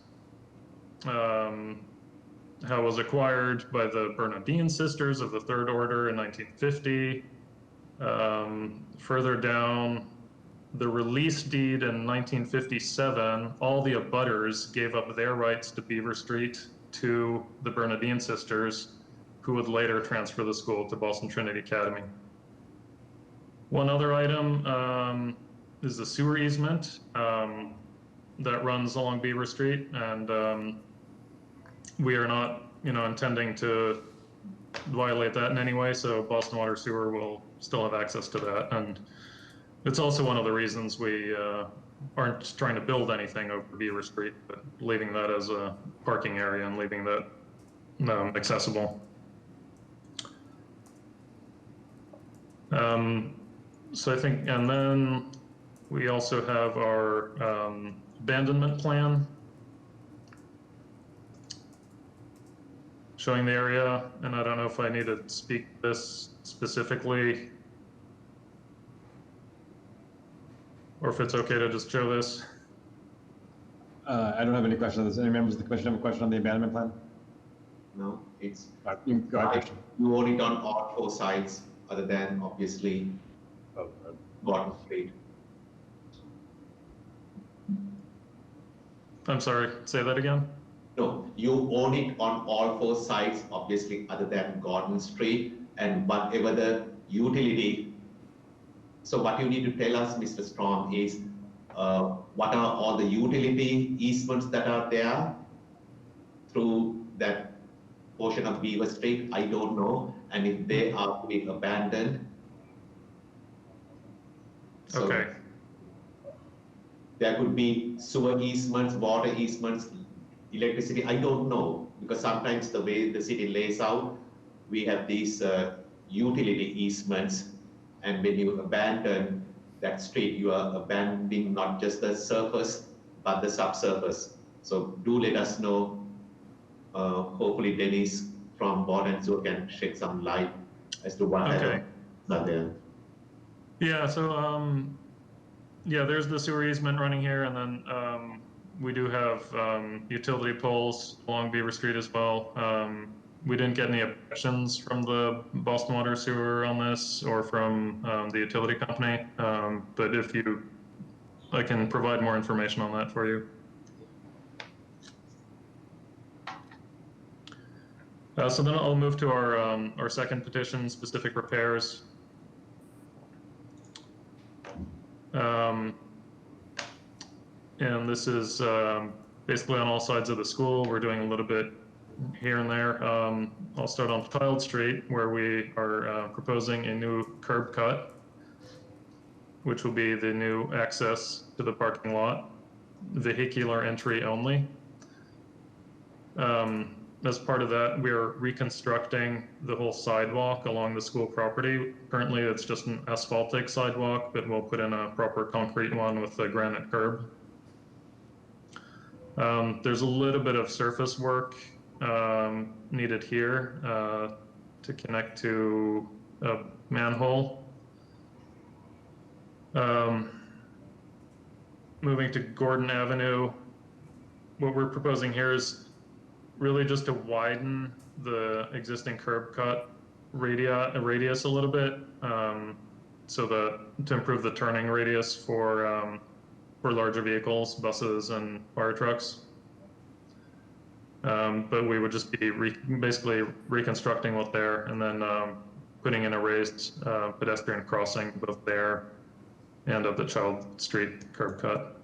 Speaker 17: how it was acquired by the Bernardine sisters of the Third Order in 1950. Further down, the release deed in 1957, all the abutters gave up their rights to Beaver Street to the Bernardine sisters, who would later transfer the school to Boston Trinity Academy. One other item is the sewer easement that runs along Beaver Street, and we are not, intending to violate that in any way, so Boston Water Sewer will still have access to that. And it's also one of the reasons we aren't trying to build anything over Beaver Street, but leaving that as a parking area and leaving that accessible. So I think, and then we also have our abandonment plan showing the area, and I don't know if I need to speak this specifically or if it's okay to just show this.
Speaker 1: I don't have any questions on this. Any members of the commission have a question on the abandonment plan?
Speaker 6: No, it's,
Speaker 1: You go ahead, Christian.
Speaker 6: you own it on all 4 sides, other than obviously Gordon Street.
Speaker 17: I'm sorry, say that again?
Speaker 6: No, you own it on all 4 sides, obviously, other than Gordon Street, and whatever the utility. So what you need to tell us, Mr. Storm, is what are all the utility easements that are there through that portion of Beaver Street? I don't know, and if they are to be abandoned. So
Speaker 17: Okay.
Speaker 6: there could be sewer easements, water easements, electricity, I don't know, because sometimes the way the city lays out, we have these utility easements, and when you abandon that street, you are abandoning not just the surface, but the subsurface. So do let us know. Hopefully Dennis from Board and Sewer can shed some light as to what are there.
Speaker 17: Yeah, so yeah, there's the sewer easement running here, and then we do have utility poles along Beaver Street as well. We didn't get any objections from the Boston Water Sewer on this or from the utility company, but I can provide more information on that for you. So then I'll move to our second petition, specific repairs. And this is basically on all sides of the school. We're doing a little bit here and there. I'll start on Child Street, where we are proposing a new curb cut, which will be the new access to the parking lot, vehicular entry only. As part of that, we are reconstructing the whole sidewalk along the school property. Currently, it's just an asphaltic sidewalk, but we'll put in a proper concrete one with a granite curb. There's a little bit of surface work needed here to connect to a manhole. Moving to Gordon Avenue, what we're proposing here is really just to widen the existing curb cut radius a little bit, so that to improve the turning radius for larger vehicles, buses and fire trucks. But we would just be basically reconstructing what's there and then putting in a raised pedestrian crossing both there and at the Child Street curb cut.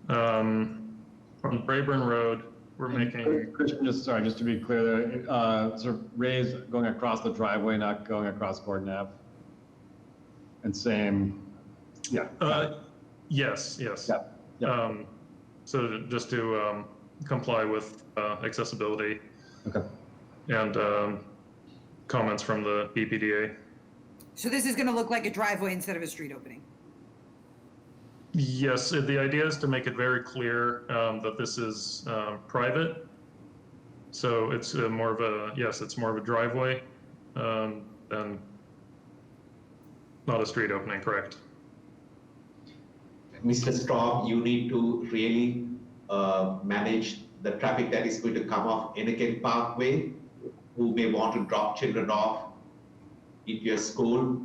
Speaker 17: On Brayburn Road, we're making...
Speaker 1: Christian, just to be clear, sort of raised going across the driveway, not going across Gordon Ave. And same, yeah.
Speaker 17: Yes.
Speaker 1: Yeah.
Speaker 17: So just to comply with accessibility.
Speaker 1: Okay.
Speaker 17: And comments from the BPDA.
Speaker 2: So this is going to look like a driveway instead of a street opening?
Speaker 17: Yes, the idea is to make it very clear that this is private. So it's more of a, yes, it's more of a driveway than not a street opening, correct?
Speaker 6: Mr. Straub, you need to really manage the traffic that is going to come off Anakin Parkway, who may want to drop children off into your school,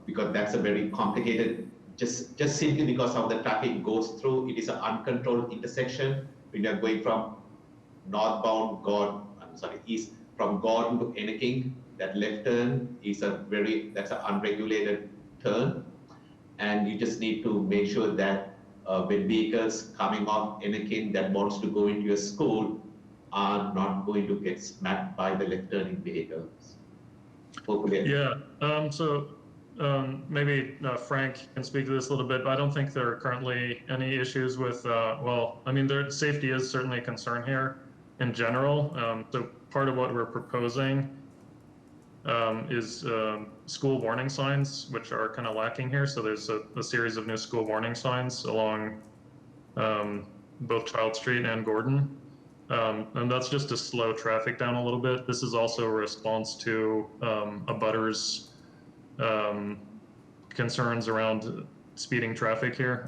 Speaker 6: because that's a very complicated, just simply because of the traffic goes through. It is an uncontrolled intersection when you're going from northbound east from Gordon to Anakin. That left turn is that's an unregulated turn. And you just need to make sure that when vehicles coming off Anakin that wants to go into your school are not going to get smacked by the left turning vehicles. Hopefully.
Speaker 17: Yeah, maybe Frank can speak to this a little bit, but I don't think there are currently any issues with, well, I mean, safety is certainly a concern here in general. So part of what we're proposing is school warning signs, which are kind of lacking here. So there's a series of new school warning signs along both Child Street and Gordon. And that's just to slow traffic down a little bit. This is also a response to abutters' concerns around speeding traffic here.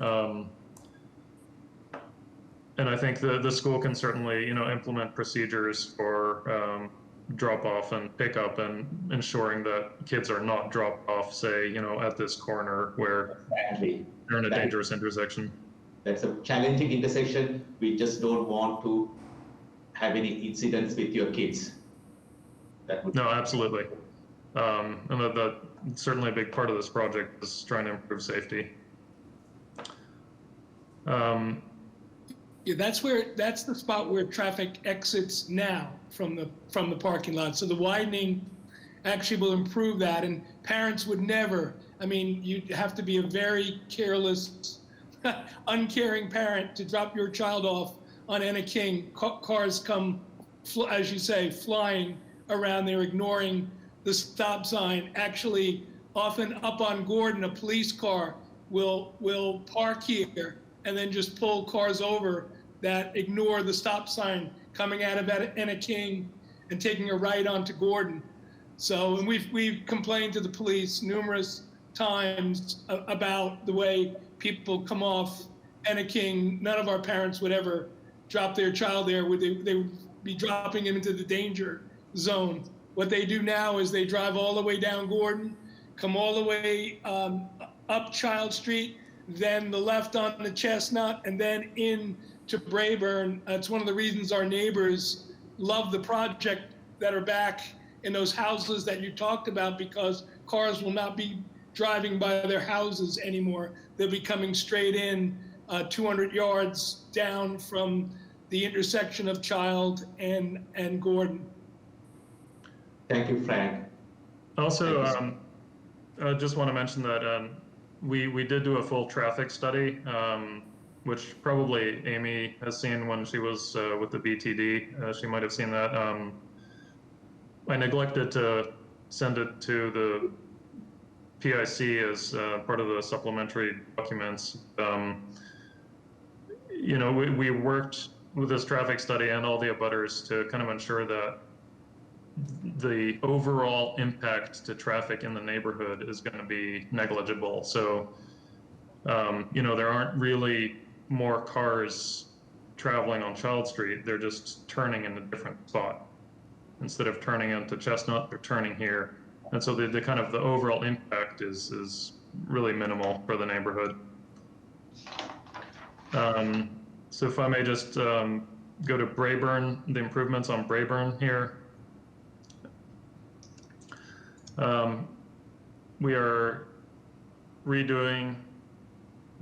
Speaker 17: And I think the school can certainly, implement procedures for drop off and pick up and ensuring that kids are not dropped off, say, at this corner where they're in a dangerous intersection.
Speaker 6: That's a challenging intersection. We just don't want to have any incidents with your kids.
Speaker 17: No, absolutely. And that certainly a big part of this project is trying to improve safety.
Speaker 18: Yeah, that's the spot where traffic exits now from the parking lot. So the widening actually will improve that, and parents would never. I mean, you'd have to be a very careless, uncaring parent to drop your child off on Anakin. Cars come, as you say, flying around there, ignoring the stop sign. Actually, often up on Gordon, a police car will park here and then just pull cars over that ignore the stop sign coming out of Anakin and taking a right onto Gordon. So, and we've complained to the police numerous times about the way people come off Anakin. None of our parents would ever drop their child there. They would be dropping him into the danger zone. What they do now is they drive all the way down Gordon, come all the way up Child Street, then the left on the Chestnut, and then in to Brayburn. It's one of the reasons our neighbors love the project that are back in those houses that you talked about, because cars will not be driving by their houses anymore. They'll be coming straight in 200 yards down from the intersection of Child and Gordon.
Speaker 6: Thank you, Frank.
Speaker 17: Also, I just want to mention that we did do a full traffic study, which probably Amy has seen when she was with the BTD. She might have seen that. I neglected to send it to the PIC as part of the supplementary documents. We worked with this traffic study and all the abutters to kind of ensure that the overall impact to traffic in the neighborhood is going to be negligible. So, there aren't really more cars traveling on Child Street. They're just turning in a different spot. Instead of turning into Chestnut, they're turning here. And so the kind of the overall impact is really minimal for the neighborhood. So if I may just go to Brayburn, the improvements on Brayburn here. We are redoing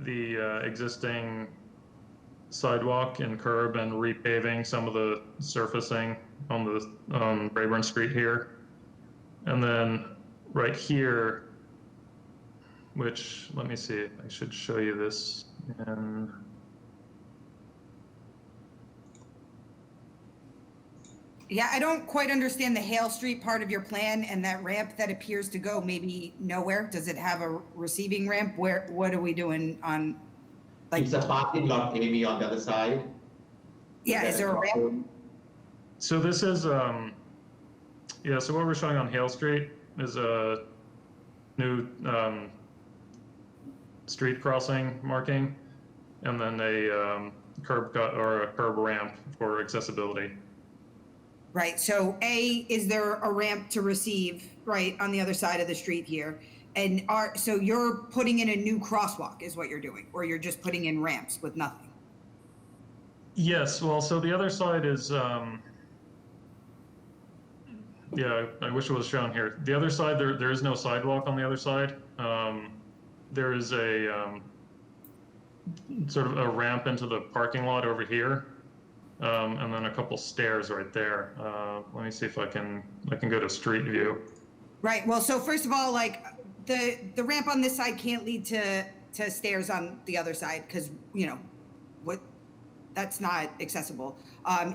Speaker 17: the existing sidewalk and curb and repaving some of the surfacing on the Brayburn Street here. And then right here, which, let me see, I should show you this. And
Speaker 2: Yeah, I don't quite understand the Hale Street part of your plan and that ramp that appears to go maybe nowhere. Does it have a receiving ramp? What are we doing on
Speaker 6: It's a parking lot, Amy, on the other side.
Speaker 2: Yeah, is there a ramp?
Speaker 17: So this is, yeah, so what we're showing on Hale Street is a new street crossing marking, and then a curb cut or a curb ramp for accessibility.
Speaker 2: Right, so is there a ramp to receive, right, on the other side of the street here? And so you're putting in a new crosswalk is what you're doing, or you're just putting in ramps with nothing?
Speaker 17: Yes, well, so the other side is, yeah, I wish it was shown here. The other side, there is no sidewalk on the other side. There is a sort of a ramp into the parking lot over here, and then a couple stairs right there. Let me see if I can go to street view.
Speaker 2: Right, well, so first of all, like, the ramp on this side can't lead to stairs on the other side, because, you know, that's not accessible.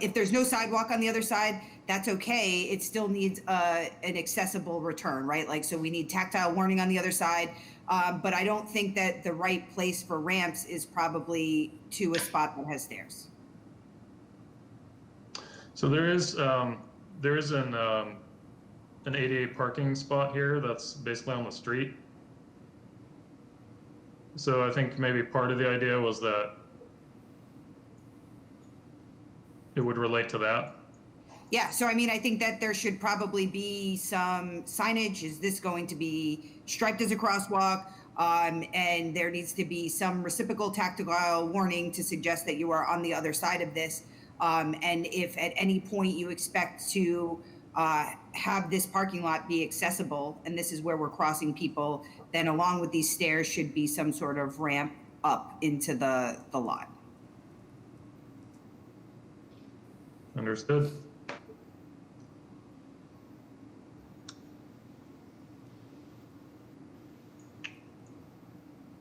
Speaker 2: If there's no sidewalk on the other side, that's okay. It still needs an accessible return, right? Like, so we need tactile warning on the other side. But I don't think that the right place for ramps is probably to a spot that has stairs.
Speaker 17: So there is an ADA parking spot here that's basically on the street. So I think maybe part of the idea was that it would relate to that.
Speaker 2: Yeah, so I mean, I think that there should probably be some signage. Is this going to be striped as a crosswalk? And there needs to be some reciprocal tactile warning to suggest that you are on the other side of this. And if at any point you expect to have this parking lot be accessible, and this is where we're crossing people, then along with these stairs should be some sort of ramp up into the lot.
Speaker 17: Understood.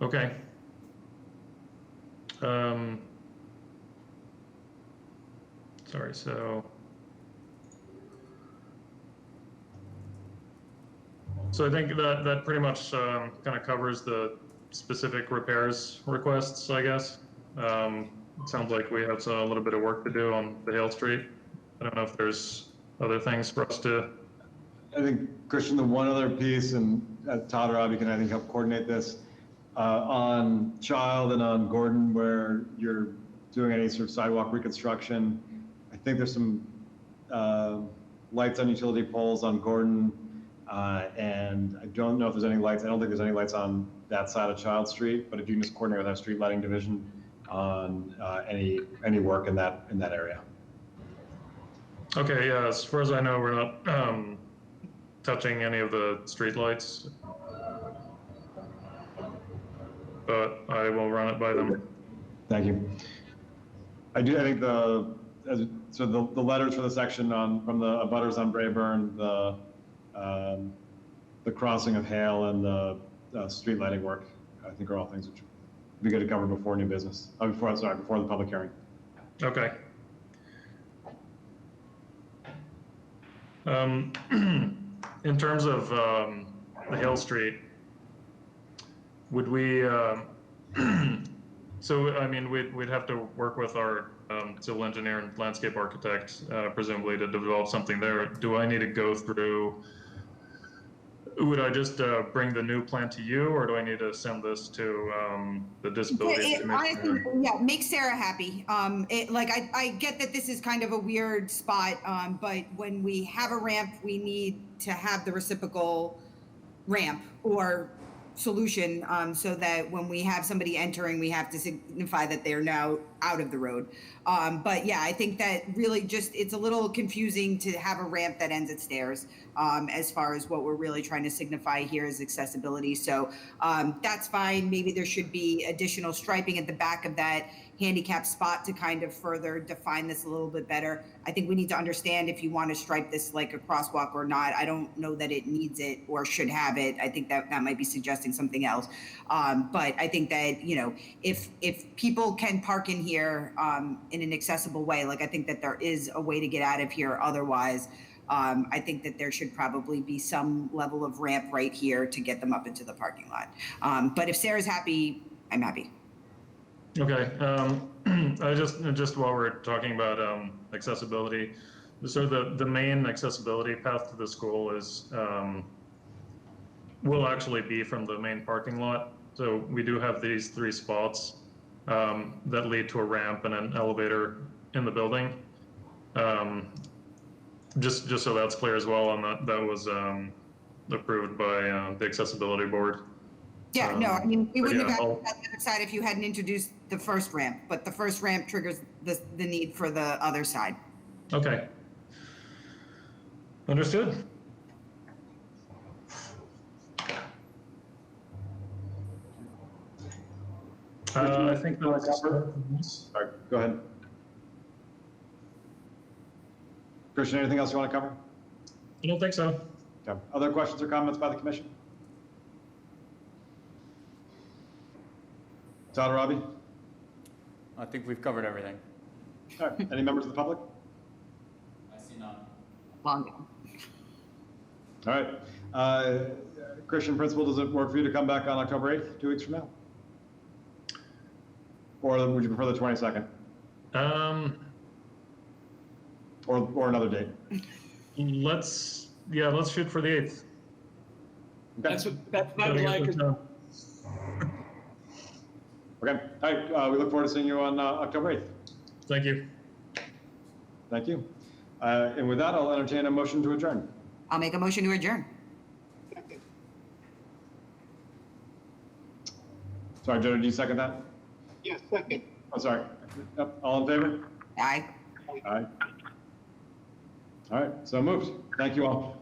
Speaker 17: Okay. Sorry, so I think that pretty much kind of covers the specific repairs requests, I guess. It sounds like we have a little bit of work to do on the Hale Street. I don't know if there's other things for us to.
Speaker 1: I think, Christian, the one other piece, and Todd or Avi can, I think, help coordinate this, on Child and on Gordon, where you're doing any sort of sidewalk reconstruction. I think there's some lights on utility poles on Gordon, and I don't know if there's any lights. I don't think there's any lights on that side of Child Street, but if you can just coordinate with our street lighting division on any work in that area.
Speaker 17: Okay, yeah, as far as I know, we're not touching any of the street lights, but I will run it by them.
Speaker 1: Thank you. I think the letters for the section from the abutters on Brayburn, the crossing of Hale, and the street lighting work, I think are all things which we get to cover before new business. Before the public hearing.
Speaker 17: Okay. In terms of the Hale Street, would we? So I mean, we'd have to work with our civil engineer and landscape architect, presumably, to develop something there. Do I need to go through? Would I just bring the new plan to you, or do I need to send this to the disability commissioner?
Speaker 2: Honestly, yeah, make Sarah happy. I get that this is kind of a weird spot, but when we have a ramp, we need to have the reciprocal ramp or solution, so that when we have somebody entering, we have to signify that they're now out of the road. But yeah, I think that really it's a little confusing to have a ramp that ends at stairs, as far as what we're really trying to signify here is accessibility. So that's fine. Maybe there should be additional striping at the back of that handicap spot to kind of further define this a little bit better. I think we need to understand if you want to stripe this like a crosswalk or not. I don't know that it needs it or should have it. I think that might be suggesting something else. But I think that, you know, if people can park in here in an accessible way, like I think that there is a way to get out of here otherwise. I think that there should probably be some level of ramp right here to get them up into the parking lot. But if Sarah's happy, I'm happy.
Speaker 17: Okay, just while we're talking about accessibility, so the main accessibility path to the school is, will actually be from the main parking lot. So we do have these 3 spots that lead to a ramp and an elevator in the building. Just so that's clear as well, and that was approved by the accessibility board.
Speaker 2: Yeah, no, I mean, we wouldn't
Speaker 17: yeah,
Speaker 2: have
Speaker 17: I'll-
Speaker 2: gotten that other side if you hadn't introduced the first ramp, but the first ramp triggers the need for the other side.
Speaker 17: Okay. Understood. I think that's.
Speaker 1: Sorry, go ahead. Christian, anything else you want to cover?
Speaker 17: I don't think so.
Speaker 1: Okay. Other questions or comments by the commission? Todd or Robbie?
Speaker 4: I think we've covered everything.
Speaker 1: All right. Any members of the public?
Speaker 4: I see none.
Speaker 2: Long gone.
Speaker 1: All right. Christian, principal, does it work for you to come back on October 8th, 2 weeks from now? Or would you prefer the 22nd? Or another date?
Speaker 17: Let's shoot for the 8th.
Speaker 18: That's what I'd like.
Speaker 1: Okay. All right. We look forward to seeing you on October 8th.
Speaker 17: Thank you.
Speaker 1: Thank you. And with that, I'll entertain a motion to adjourn.
Speaker 2: I'll make a motion to adjourn.
Speaker 1: Sorry, Jenna, do you second that?
Speaker 3: Yes, second.
Speaker 1: Oh, sorry. Yep. All in favor?
Speaker 2: Aye.
Speaker 1: Aye. All right. So moved. Thank you all.